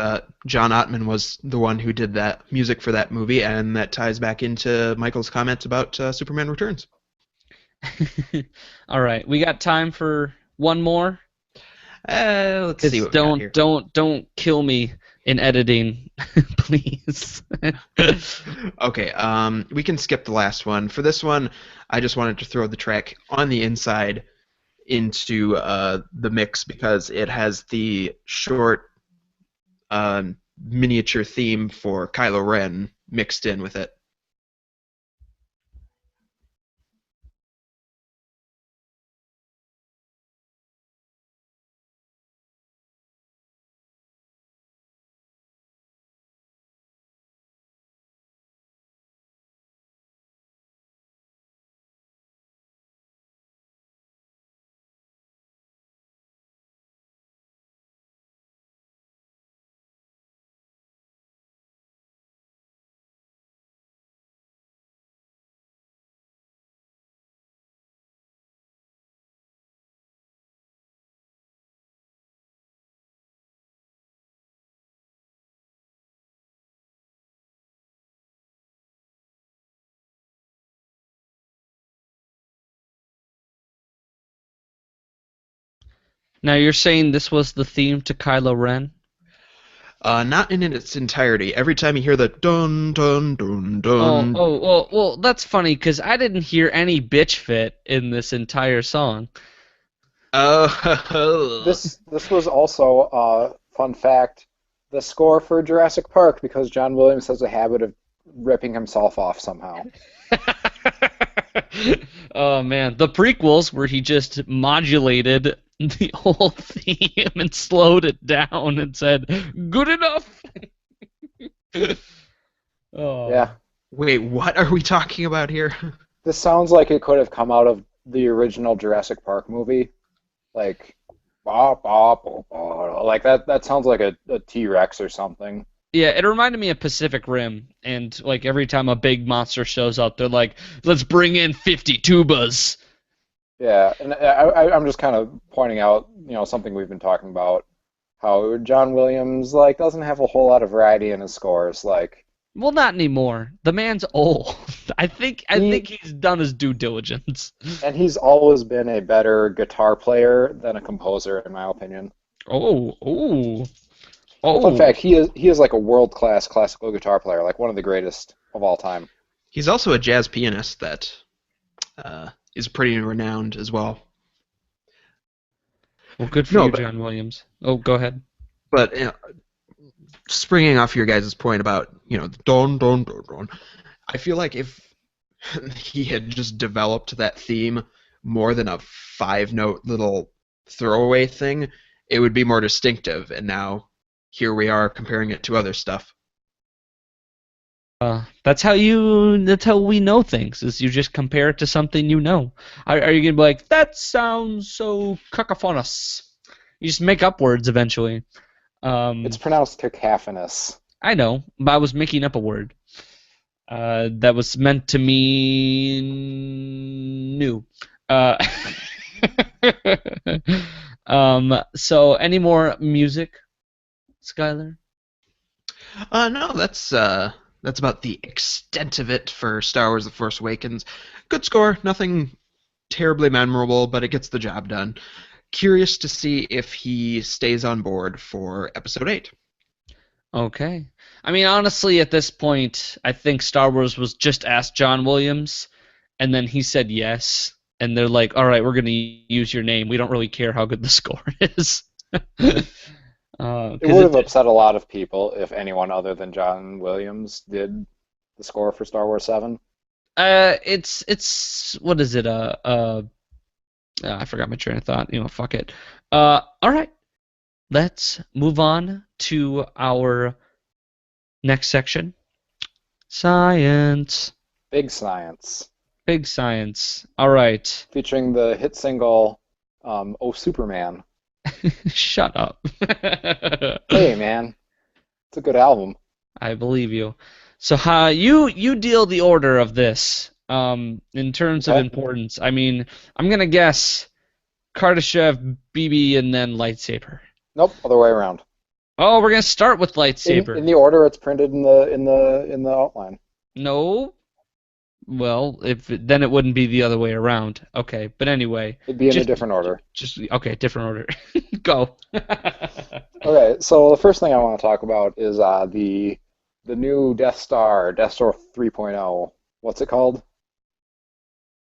John Ottman was the one who did that music for that movie, and that ties back into Michael's comments about Superman Returns. All right, we got time for one more. Let's see what we got Don't here. don't kill me in editing, please. Okay, we can skip the last one. For this one, I just wanted to throw the track On the Inside into the mix because it has the short miniature theme for Kylo Ren mixed in with it. Now you're saying this was the theme to Kylo Ren? Not in its entirety. Every time you hear the dun dun dun dun. Well, that's funny because I didn't hear any bitch fit in this entire song. This was also fun fact, the score for Jurassic Park, because John Williams has a habit of ripping himself off somehow. Oh man, the prequels where he just modulated the whole theme and slowed it down and said, "Good enough." Oh. Yeah, Wait, what are we talking about here? this sounds like it could have come out of the original Jurassic Park movie. Like, bah, bah, bah, bah. Like that sounds like a T-Rex or something. Yeah, it reminded me of Pacific Rim, and like every time a big monster shows up, they're like, "Let's bring in 50 tubas." Yeah, and I'm just kind of pointing out, something we've been talking about, how John Williams like doesn't have a whole lot of variety in his scores. Like Well, not anymore. The man's old. I think he he's done his due diligence. and he's always been a better guitar player than a composer, in my opinion. Oh, oh, Fun oh. fact, he is like a world-class classical guitar player, like one of the greatest of all time. He's also a jazz pianist that is pretty renowned as well. Well, good for No, you, but John Williams. Oh, go ahead. but springing off your guys' point about the don don don don, I feel like if he had just developed that theme more than a 5-note little throwaway thing, it would be more distinctive. And now here we are comparing it to other stuff. That's how we know things. Is you just compare it to something you know. Are you gonna be like, that sounds so cacophonous? You just make up words eventually. It's pronounced cacophonous. I know, but I was making up a word that was meant to mean new. So any more music, Skylar? No, that's about the extent of it for Star Wars: The Force Awakens. Good score, nothing terribly memorable, but it gets the job done. Curious to see if he stays on board for Episode 8. Okay. I mean, honestly, at this point, I think Star Wars was just asked John Williams, and then he said yes, and they're like, all right, we're going to use your name. We don't really care how good the score is. It would have upset a lot of people if anyone other than John Williams did the score for Star Wars 7? It's what is it? I forgot my train of thought. Fuck it. All right. Let's move on to our next section. Science. Big Science, Big science. All right. featuring the hit single "Oh Superman." Shut up. Hey man, it's a good album. I believe you. So, you deal the order of this in terms of Okay. importance. I mean, I'm gonna guess Kardashev, BB, and then lightsaber. Nope, other way around. Oh, we're gonna start with In lightsaber. the order it's printed in the outline. No. Well, then it wouldn't be the other way around. Okay, but anyway, It'd be in a just different order. just okay, different order. Go. Okay, so the first thing I want to talk about is the new Death Star, Death Star 3.0. What's it called?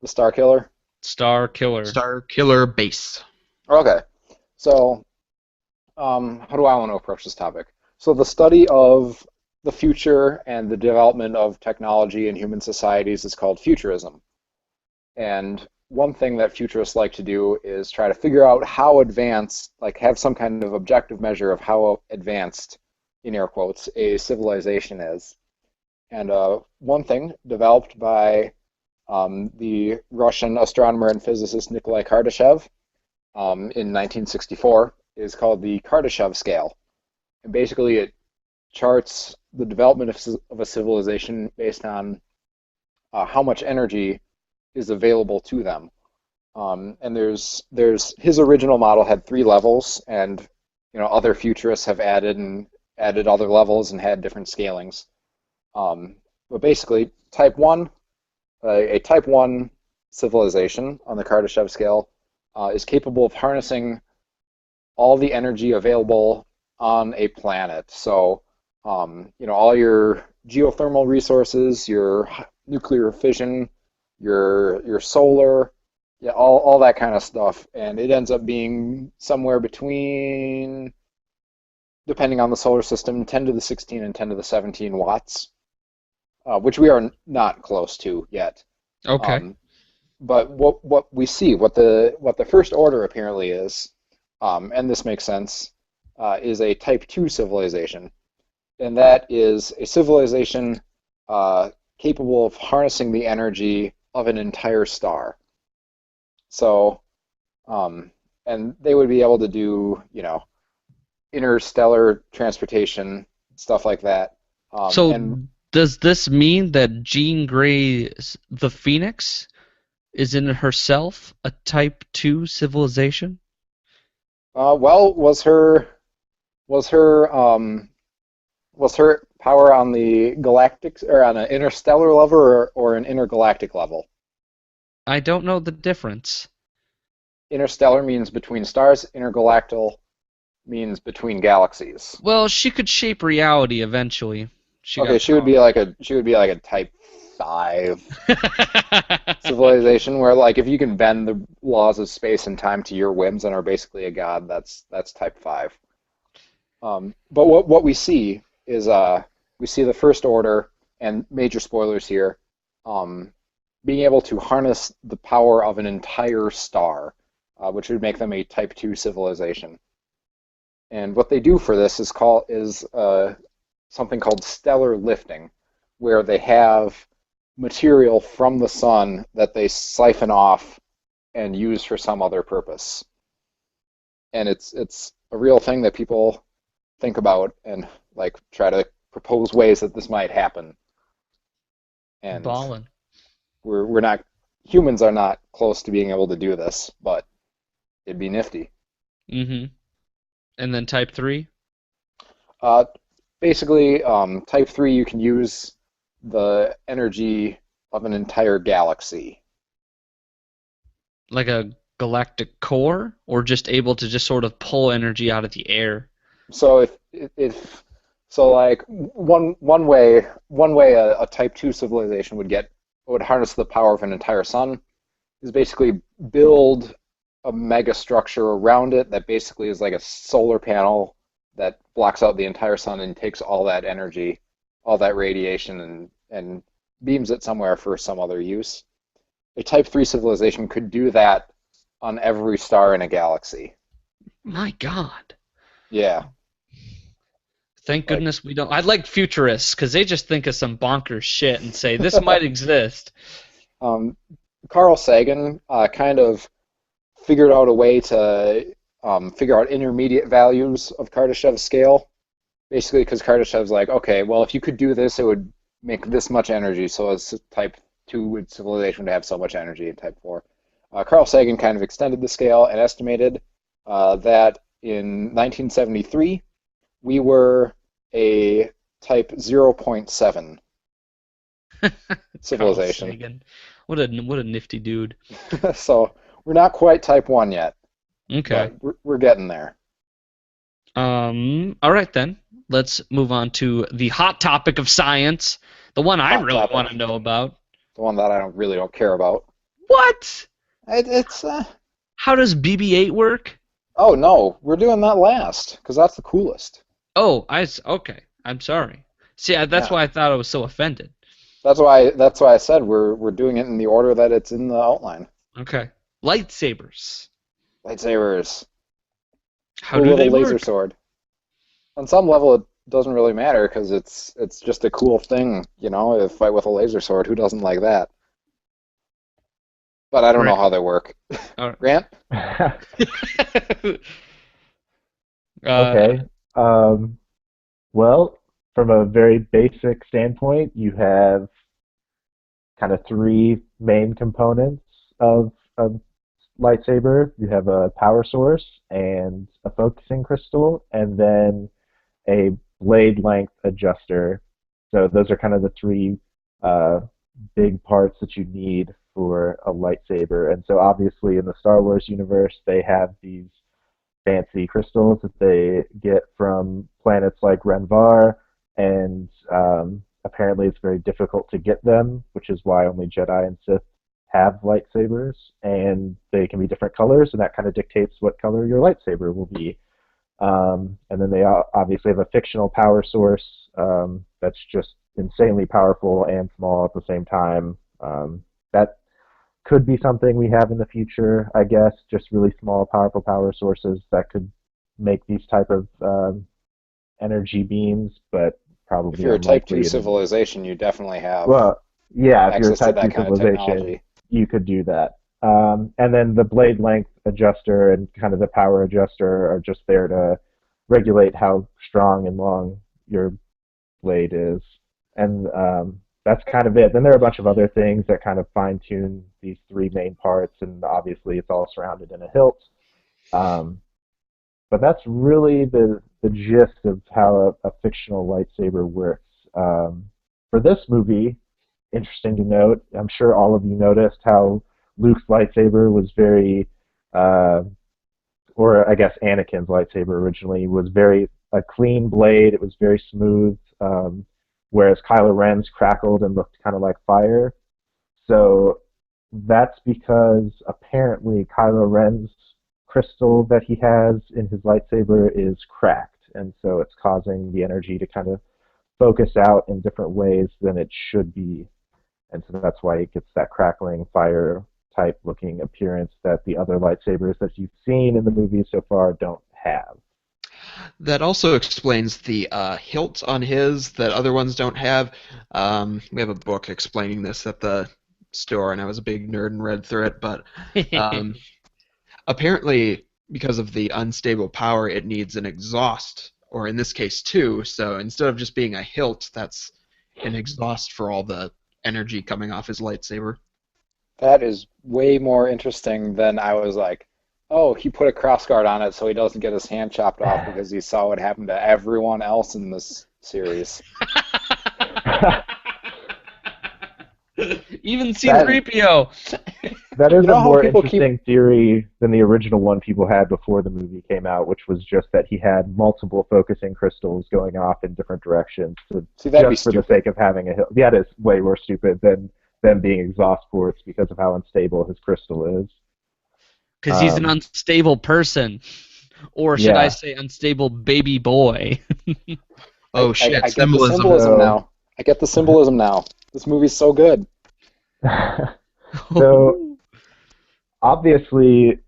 The Star Killer? Star Killer. Star Killer Base. Okay. So, how do I want to approach this topic? So the study of the future and the development of technology in human societies is called futurism. And one thing that futurists like to do is try to figure out how advanced, like have some kind of objective measure of how advanced, in air quotes, a civilization is. And one thing developed by the Russian astronomer and physicist Nikolai Kardashev in 1964 is called the Kardashev scale. And basically it charts the development of a civilization based on how much energy is available to them. And there's his original model had 3 levels, and other futurists have added other levels and had different scalings. But basically, a Type 1 civilization on the Kardashev scale is capable of harnessing all the energy available on a planet. So, all your geothermal resources, your nuclear fission, your solar, yeah, all that kind of stuff, and it ends up being somewhere between, depending on the solar system, 10 to the 16 and 10 to the 17 watts, which we are not close to yet. Okay. But what we see, what the first order apparently is, and this makes sense, is a Type 2 civilization, and that is a civilization capable of harnessing the energy of an entire star. So, and they would be able to do, interstellar transportation, stuff like that. So And does this mean that Jean Grey's the Phoenix is in herself a Type 2 civilization? well, was her was her power on the galactic or on an interstellar level or an intergalactic level? I don't know the difference. Interstellar means between stars. Intergalactal means between galaxies. Well, she could shape reality eventually. She Okay, got power. she would be like a Type 5 civilization where like if you can bend the laws of space and time to your whims and are basically a god, that's Type 5. But what we see is we see the First Order, and major spoilers here, being able to harness the power of an entire star, which would make them a Type 2 civilization. And what they do for this is something called stellar lifting, where they have material from the sun that they siphon off and use for some other purpose. And it's a real thing that people think about and like try to propose ways that this might happen. And Ballin'. we're not humans are not close to being able to do this, but it'd be nifty. Mm-hmm. And then Type 3? Uh, Basically, Type 3 you can use the energy of an entire galaxy. Like a galactic core? Or just able to just sort of pull energy out of the air? So if so, like one way a Type 2 civilization would harness the power of an entire sun is basically build a mega structure around it that basically is like a solar panel that blocks out the entire sun and takes all that energy, all that radiation, and and beams it somewhere for some other use. A Type 3 civilization could do that on every star in a galaxy. My God. Yeah, Thank like goodness we don't. I like futurists because they just think of some bonkers shit and say this might exist. um, Carl Sagan kind of figured out a way to figure out intermediate values of Kardashev's scale. Basically, because Kardashev's like, okay, well, if you could do this, it would make this much energy. So as Type 2 civilization would have so much energy in Type 4. Carl Sagan kind of extended the scale and estimated that in 1973, we were a Type 0.7 Carl civilization. Sagan. What a nifty dude. So we're not quite Type 1 yet, Okay. but we're getting there. All right then. Let's move on to the hot topic of science, the one I Hot really topic. want to know about. The one that I really don't care about. What? It's How does BB-8 work? oh no, we're doing that last because that's the coolest. Oh, okay. I'm sorry. See, that's Yeah, why I thought I was so offended. that's why I said we're doing it in the order that it's in the outline. Okay. Lightsabers. Lightsabers, How cool do they little laser work? sword. On some level, it doesn't really matter because it's just a cool thing, to fight with a laser sword. Who doesn't like that? But I don't know Grant. how they work. All Grant? right. uh, Okay. Um, well, from a very basic standpoint, you have kind of three main components of lightsaber. You have a power source and a focusing crystal, and then a blade length adjuster. So those are kind of the three uh, big parts that you need for a lightsaber. And so obviously in the Star Wars universe, they have these fancy crystals that they get from planets like Renvar, and apparently it's very difficult to get them, which is why only Jedi and Sith have lightsabers, and they can be different colors, and that kind of dictates what color your lightsaber will be. And then they obviously have a fictional power source that's just insanely powerful and small at the same time. That could be something we have in the future, I guess. Just really small, powerful power sources that could make these type of energy beams, but If probably you're a Type 2 unlikely. And civilization, you definitely have well, yeah, if you're a access to Type that 2 kind of civilization, technology. you could do that. And then the blade length adjuster and kind of the power adjuster are just there to regulate how strong and long your blade is. And that's kind of it. Then there are a bunch of other things that kind of fine tune these three main parts, and obviously it's all surrounded in a hilt. Um, but that's really the gist of how a fictional lightsaber works. For this movie, interesting to note, I'm sure all of you noticed how Luke's lightsaber was very, uh, or I guess Anakin's lightsaber originally was very a clean blade. It was very smooth, whereas Kylo Ren's crackled and looked kind of like fire. So that's because apparently Kylo Ren's crystal that he has in his lightsaber is cracked, and so it's causing the energy to kind of focus out in different ways than it should be, and so that's why it gets that crackling fire type looking appearance that the other lightsabers that you've seen in the movies so far don't have. That also explains the hilt on his that other ones don't have. We have a book explaining this at the store, and I was a big nerd and read through it. But um, apparently, because of the unstable power, it needs an exhaust, or in this case, two. So instead of just being a hilt, that's an exhaust for all the energy coming off his lightsaber. That is way more interesting than I was like, oh, he put a crossguard on it so he doesn't get his hand chopped off because he saw what happened to everyone else in this series. Even C-3PO. That is You know a how more people keep interesting theory than the original one people had before the movie came out, which was just that he had multiple focusing crystals going off in different directions, so see that'd be just for the stupid. sake of having a hill. Yeah, that is way more stupid than them being exhaust ports because of how unstable his crystal is. Because he's an Um, unstable person. Or should I yeah, say unstable baby boy? Oh I shit! get the Symbolism. symbolism so now. I get the symbolism now. This movie's so good. So obviously,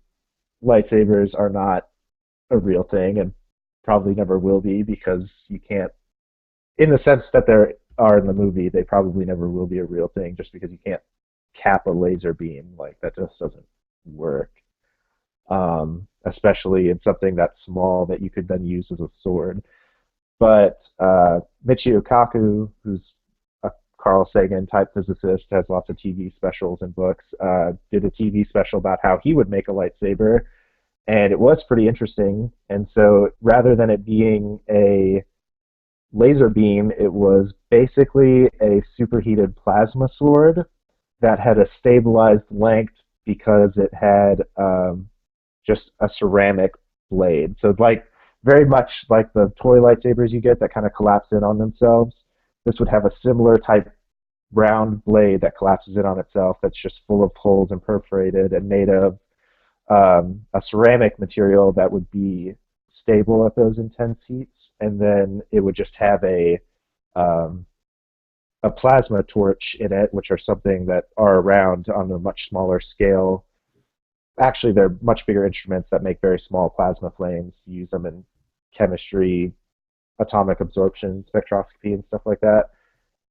lightsabers are not a real thing and probably never will be because you can't, in the sense that they are in the movie, they probably never will be a real thing just because you can't cap a laser beam. Like, that just doesn't work. Especially in something that small that you could then use as a sword. But Michio Kaku, who's a Carl Sagan type physicist, has lots of TV specials and books, did a TV special about how he would make a lightsaber, and it was pretty interesting. And so rather than it being a laser beam, it was basically a superheated plasma sword that had a stabilized length because it had just a ceramic blade. So like very much like the toy lightsabers you get that kind of collapse in on themselves. This would have a similar type round blade that collapses in on itself that's just full of holes and perforated and made of a ceramic material that would be stable at those intense heats. And then it would just have um, a plasma torch in it, which are something that are around on a much smaller scale. Actually, they're much bigger instruments that make very small plasma flames. You use them in chemistry, atomic absorption, spectroscopy, and stuff like that.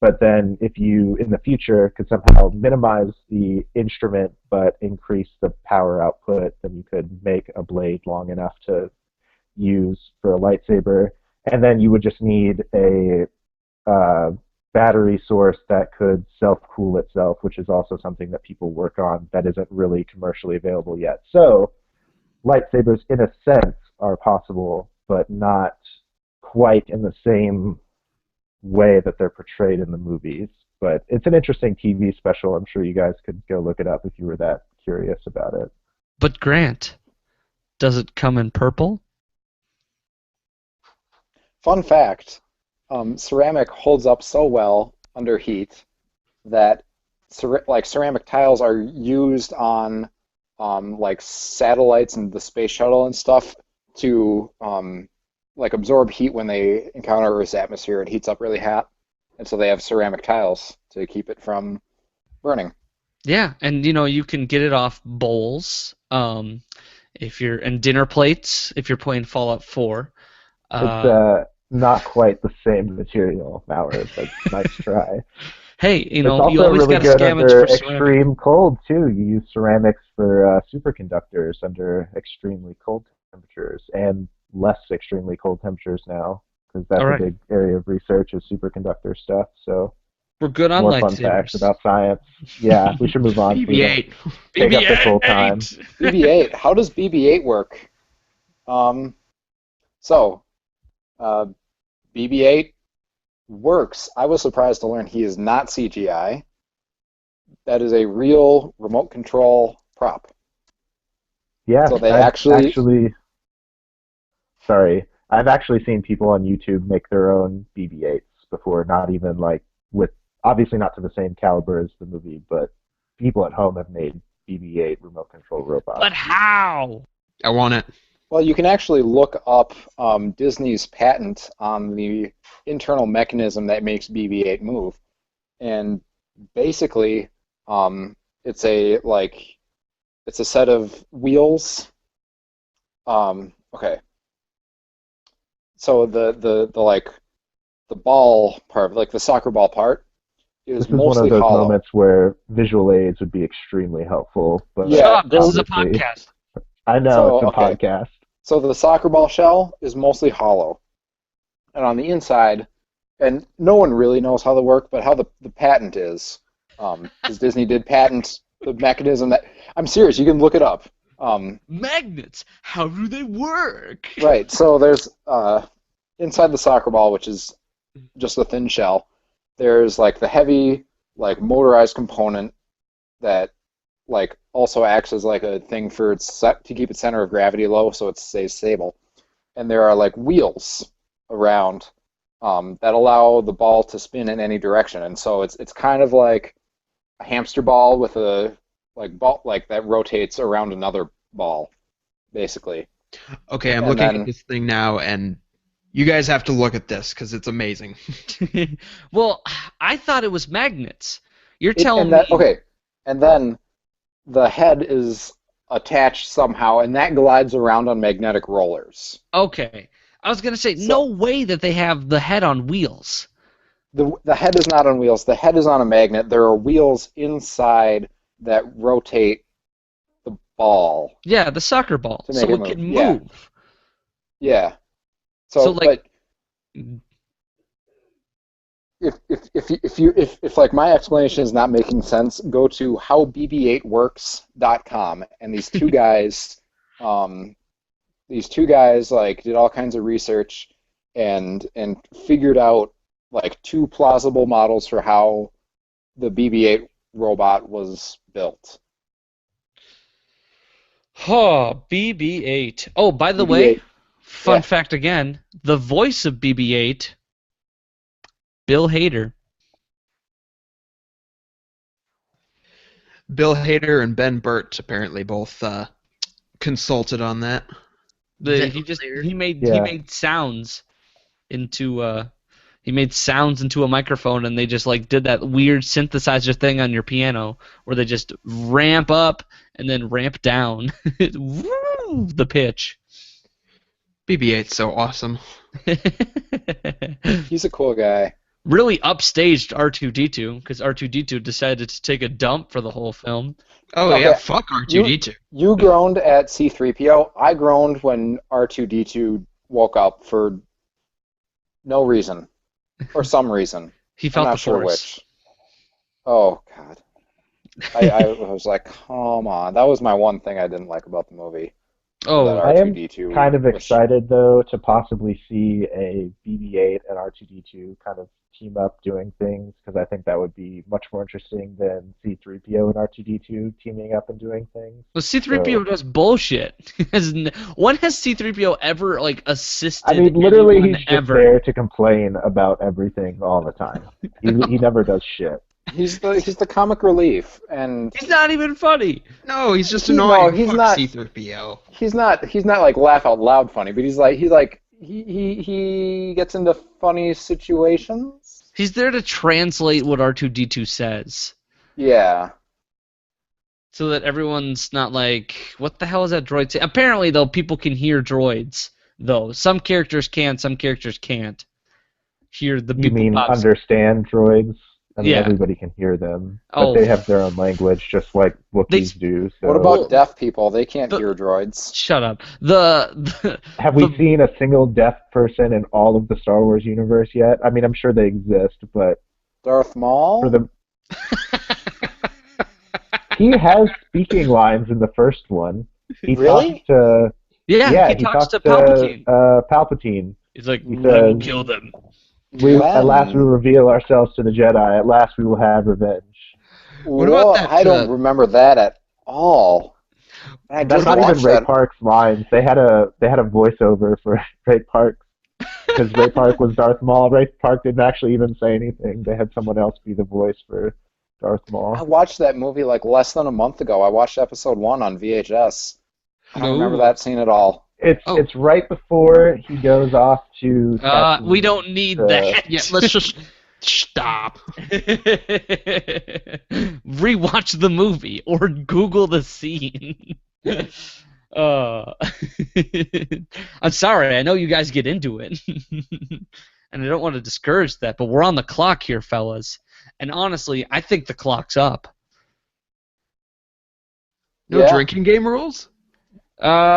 But then if you, in the future, could somehow minimize the instrument but increase the power output, then you could make a blade long enough to use for a lightsaber. And then you would just need a battery source that could self-cool itself, which is also something that people work on that isn't really commercially available yet. So lightsabers, in a sense, are possible, but not quite in the same way that they're portrayed in the movies. But it's an interesting TV special. I'm sure you guys could go look it up if you were that curious about it. But Grant, does it come in purple? Fun fact, ceramic holds up so well under heat that ceramic tiles are used on like satellites and the space shuttle and stuff to like absorb heat when they encounter Earth's atmosphere. It heats up really hot, and so they have ceramic tiles to keep it from burning. Yeah, and you can get it off bowls, if you're and dinner plates if you're playing Fallout 4. It's Uh, not quite the same material, Maurer, but nice try. hey, It's you also always really got to good scavenge under for ceramic. extreme cold, too. You use ceramics for superconductors under extremely cold temperatures and less extremely cold temperatures now, because All that's a right, big area of research is superconductor stuff. So we're good on more fun facts lightsabers. about science. Yeah, we should move on so we don't BB-8. take up this whole time. BB-8. BB-8. How does BB-8 work? Um, so BB-8 works. I was surprised to learn he is not CGI. That is a real remote control prop. Yeah, So they I've actually, actually, sorry, I've actually seen people on YouTube make their own BB-8s before, not even like with, obviously not to the same caliber as the movie, but people at home have made BB-8 remote control robots. But how? I want it. well, you can actually look up Disney's patent on the internal mechanism that makes BB-8 move, and basically, it's a set of wheels. Okay, so the ball part, like the soccer ball part, This is is one of mostly those hollow. moments where visual aids would be extremely helpful, but Shut Yeah, up! This is a obviously, podcast. I know so it's a okay. podcast. So the soccer ball shell is mostly hollow, and on the inside, and no one really knows how they work, but how the patent is, because Disney did patent the mechanism that. I'm serious. You can look it up. Magnets. How do they work? Right. So there's inside the soccer ball, which is just a thin shell. There's like the heavy, like motorized component that like also acts as like a thing for its to keep its center of gravity low, so it stays stable. And there are like wheels around that allow the ball to spin in any direction. And so it's kind of like a hamster ball with a like ball like that rotates around another ball, basically. Okay, I'm And looking at then this thing now, and You guys have to look at this because it's amazing. Well, I thought it was magnets. You're It, telling and me. that okay, and then the head is attached somehow, and that glides around on magnetic rollers. Okay. I was going to say, no So way that they have the head on wheels. the head is not on wheels. The head is on a magnet. There are wheels inside that rotate the ball Yeah, the soccer ball, to make so it it move. can Yeah, move. yeah. So So, like, but if like my explanation is not making sense, go to howbb8works.com, and um, these two guys like did all kinds of research and figured out like two plausible models for how the BB-8 robot was built. oh, BB-8. Oh, by the way, BB-8, fun yeah, fact again, the voice of BB-8, Bill Hader. Bill Hader and Ben Burt apparently both consulted on that. That was there. He Yeah. made sounds into a microphone, and they just like did that weird synthesizer thing on your piano where they just ramp up and then ramp down. Woo, the pitch. BB-8's so awesome. he's a cool guy. Really upstaged R2D2 because R2D2 decided to take a dump for the whole film. Oh yeah, Okay, fuck you R2D2. you groaned at C3PO. I groaned when R2D2 woke up for no reason or some reason. He I'm felt the not sure force. which. Oh God, I was like, come on. That was my one thing I didn't like about the movie. That Oh, I am R2D2 kind of was. excited though to possibly see a BB-8 and R2D2 kind of team up doing things because I think that would be much more interesting than C3PO and R2D2 teaming up and doing things. well, C3PO So does bullshit. When has C3PO ever like I assisted mean, literally, anyone he's just ever? there to complain about everything all the time. He never does shit. He's the comic relief, and He's not even funny. No, he's just no, annoying. he's Fuck not. C3PO. He's not like laugh out loud funny, but he gets into funny situations. He's there to translate what R2D2 says, Yeah, so that everyone's not like, "What the hell is that droid saying?" Apparently, though, people can hear droids. Though some characters can, some characters can't hear the You people mean pops. understand droids? I mean, Yeah. everybody can hear them, but Oh, they have their own language, just like they. Wookiees do. what So, about Well, deaf people? They can't the, hear droids. shut up. The have the we seen a single deaf person in all of the Star Wars universe yet? I mean, I'm sure they exist, but Darth for Maul? the he has speaking lines in the first one. He talks Really? to yeah, he he talks talks to to Palpatine. Palpatine. He's like, He "I will says, kill them." "We at last we When? reveal ourselves to the Jedi. At last we will have revenge." What about What? I that? don't remember that at all. I That's just not even watched Ray that. Park's lines. They had a voiceover for Ray Park because Ray Park was Darth Maul. Ray Park didn't actually even say anything. They had someone else be the voice for Darth I Maul. watched that movie like less than a month ago. I watched episode one on VHS. I don't remember No. that scene at all. It's Oh, it's right before he goes off to We Tatooine. don't need To, yeah. that. Let's just stop. Rewatch the movie or Google the scene. uh, I'm sorry. I know you guys get into it, and I don't want to discourage that, but we're on the clock here, fellas. And honestly, I think the clock's up. No Yeah, drinking game rules.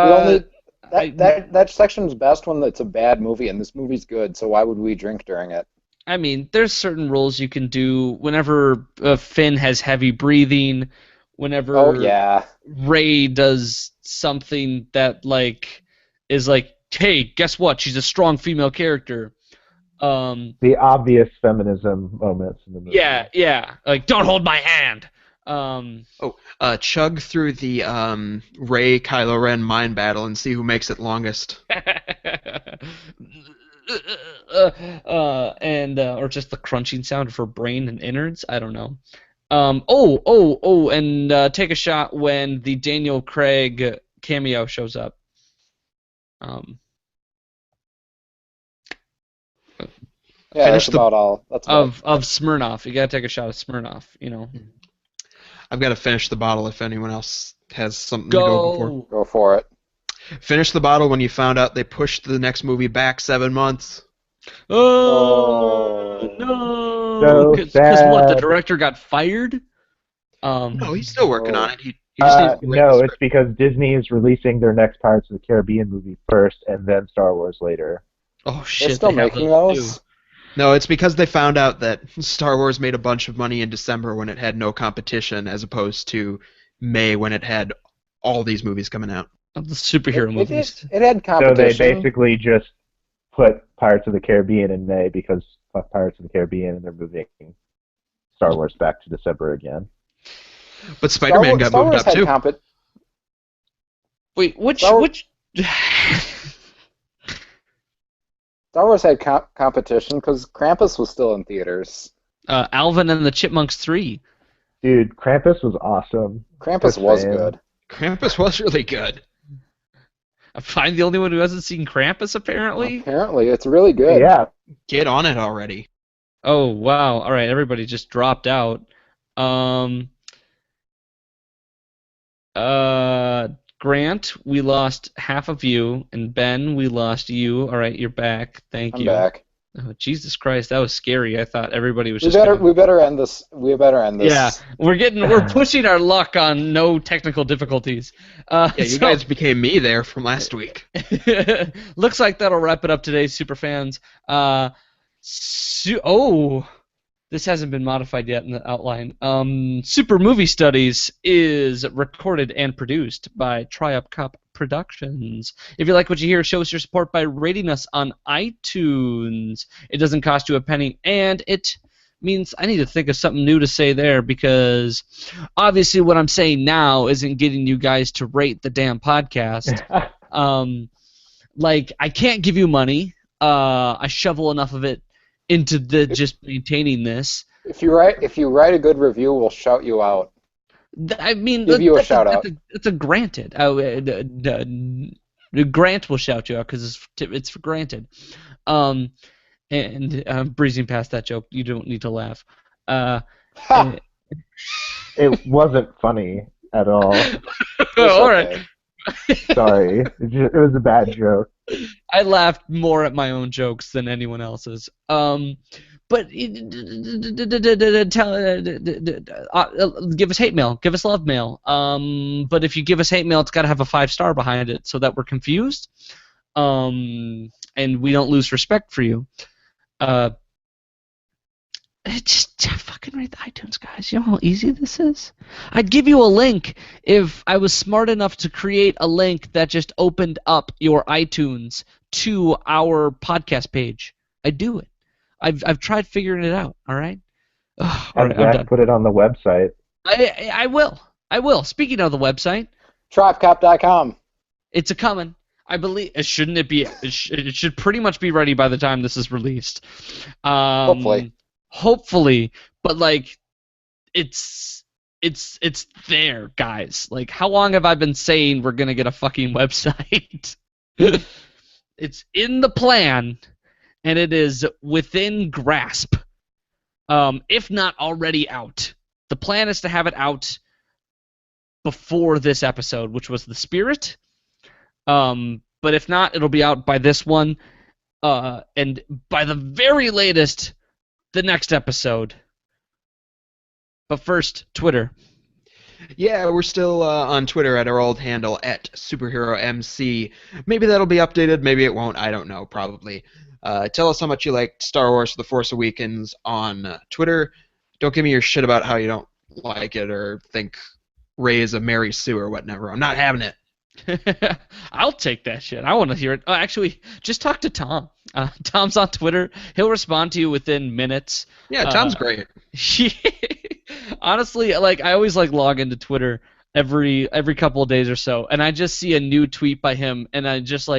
we Uh, only that section's best when it's a bad movie, and this movie's good. So why would we drink during it? I mean, there's certain rules you can do whenever Finn has heavy breathing, Oh whenever yeah, Ray does something that like is like, hey, guess what? She's a strong female character. Um, the obvious feminism moments in the movie. yeah, like don't hold my hand. Oh, chug through the Rey Kylo Ren mind battle and see who makes it longest. And or just the crunching sound of her brain and innards. I don't know. And take a shot when the Daniel Craig cameo shows up. Yeah, Finish that's the about all. That's about. Of Smirnoff. You gotta take a shot of Smirnoff. You know. I've got to finish the bottle if anyone else has something to go before. Go. Go for it. Finish the bottle when you found out they pushed the next movie back 7 months. Oh Oh. no! So Because what? The sad. director got fired. No, he's still working on Oh. it. He just needs to write the No, it's script. because Disney is releasing their next Pirates of the Caribbean movie first, and then Star Wars later. Oh They're shit! still They have making those too. those? No, it's because they found out that Star Wars made a bunch of money in December when it had no competition, as opposed to May when it had all these movies coming out. Of the superhero movies. It had So they competition. basically just put Pirates of the Caribbean in May because fuck Pirates of the Caribbean, and they're moving Star Wars back to December again. But Spider-Man got Star moved Wars up too. Wait, which Star- which? Star Wars had competition because Krampus was still in theaters. Alvin and the Chipmunks 3. Dude, Krampus was awesome. Krampus Just was saying. good. Krampus was really good. I'm the only one who hasn't seen Krampus, apparently. Apparently, it's really good. Yeah, Get on it already. Oh wow! All right, everybody just dropped out. Grant, we lost half of you, and Ben, we lost you. All right, you're back. Thank I'm you. back. Oh, Jesus Christ, that was scary. I thought everybody was We just better gonna... we better end this. We better end this. Yeah, we're pushing our luck on no technical difficulties. Yeah, you So- guys became me there from last week. Looks like that'll wrap it up today, superfans. This hasn't been modified yet in the outline. Super Movie Studies is recorded and produced by Tri-Up Cup Productions. If you like what you hear, show us your support by rating us on iTunes. It doesn't cost you a penny, and it means I need to think of something new to say there, because obviously what I'm saying now isn't getting you guys to rate the damn podcast. Like, I can't give you money. I shovel enough of it into the just maintaining this. If you write a good review, we'll shout you out. I mean, Give you a shout out. It's a granted. Grant will shout you out because it's for granted. And I'm breezing past that joke. You don't need to laugh. Ha! it wasn't funny at all. All right. Sorry, it was a bad joke. I laughed more at my own jokes than anyone else's. But give us hate mail. Give us love mail. But if you give us hate mail, it's got to have a 5-star behind it so that we're confused. And we don't lose respect for you. Just fucking rate the iTunes, guys. You know how easy this is? I'd give you a link if I was smart enough to create a link that just opened up your iTunes to our podcast page. I'd do it. I've tried figuring it out, all right? Ugh, all right, I'm Zach done. put it on the website. I will. I will. Speaking of the website, Tropcop.com. it's a coming. I believe shouldn't it be? It should pretty much be ready by the time this is released. Hopefully, but like, it's there, guys. Like, how long have I been saying we're gonna get a fucking website? It's in the plan, and it is within grasp. If not already out. The plan is to have it out before this episode, which was the Spirit. But if not, it'll be out by this one, and by the very latest, the next episode. But first, Twitter. Yeah, we're still on Twitter at our old handle at SuperheroMC. Maybe that'll be updated, maybe it won't, I don't know, probably. Tell us how much you liked Star Wars The Force Awakens on Twitter. Don't give me your shit about how you don't like it or think Rey is a Mary Sue or whatever. I'm not having it. I'll take that shit. I want to hear it. Actually, just talk to Tom. Tom's on Twitter. He'll respond to you within minutes. Yeah, Tom's great. Honestly, like, I always log into Twitter every couple of days or so, and I just see a new tweet by him, and I just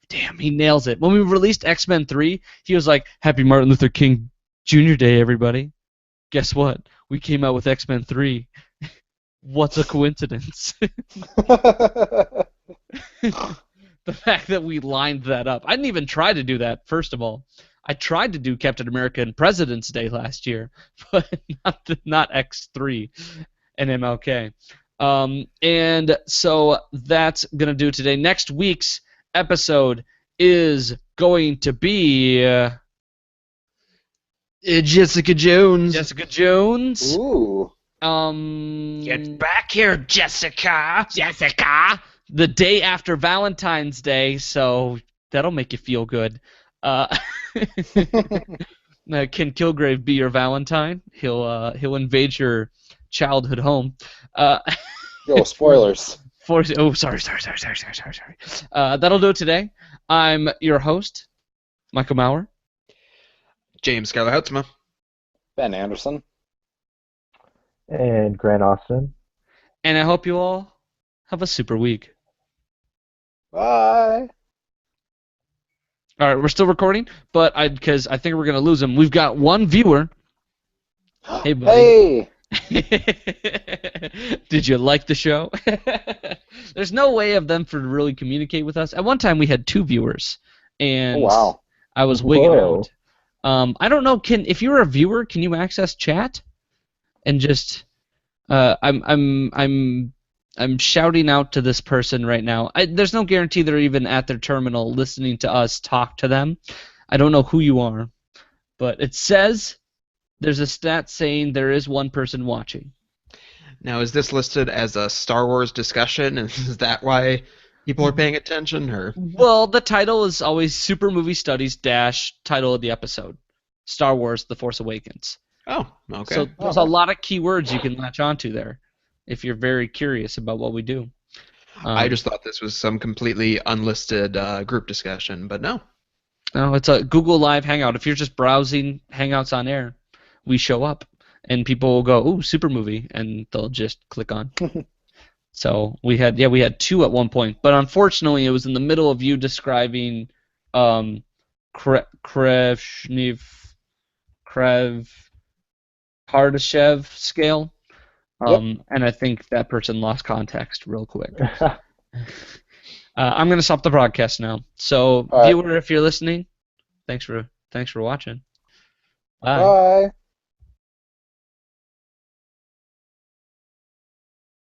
damn, he nails it. When we released X-Men 3, he was like, "Happy Martin Luther King Jr. Day, everybody." Guess what? We came out with X-Men 3. What's a coincidence? The fact that we lined that up. I didn't even try to do that, first of all. I tried to do Captain America and President's Day last year, but not X3 and MLK. And so that's going to do it today. Next week's episode is going to be Jessica Jones. Jessica Jones. Ooh. Get back here, Jessica. Jessica. The day after Valentine's Day, so that'll make you feel good. Can Kilgrave be your Valentine? He'll invade your childhood home. Yo, spoilers. Sorry. That'll do it today. I'm your host, Michael Maurer. James Skylar Hutzma. Ben Anderson. And Grant Austin. And I hope you all have a super week. Bye. All right, we're still recording, but because I think we're gonna lose him. We've got one viewer. Hey, buddy. Hey. Did you like the show? There's no way of them to really communicate with us. At one time, we had 2 viewers, and Oh, wow. I was wigging Whoa. out. I don't know. If you're a viewer, can you access chat? And just, I'm shouting out to this person right now. There's no guarantee they're even at their terminal listening to us talk to them. I don't know who you are, but it says there's a stat saying there is one person watching. Now, is this listed as a Star Wars discussion? And is that why people are paying attention? Or Well, the title is always Super Movie Studies - title of the episode, Star Wars: The Force Awakens. oh, okay. So there's a lot of keywords you can latch onto there if you're very curious about what we do. I just thought this was some completely unlisted group discussion, but no. No, it's a Google Live Hangout. If you're just browsing Hangouts on air, we show up, and people will go, "Ooh, super movie," and they'll just click on. So we had 2 at one point, but unfortunately, it was in the middle of you describing Kardashev scale, and I think that person lost context real quick. I'm gonna stop the broadcast now. So, All right. viewer, if you're listening, thanks for watching. Bye. Bye.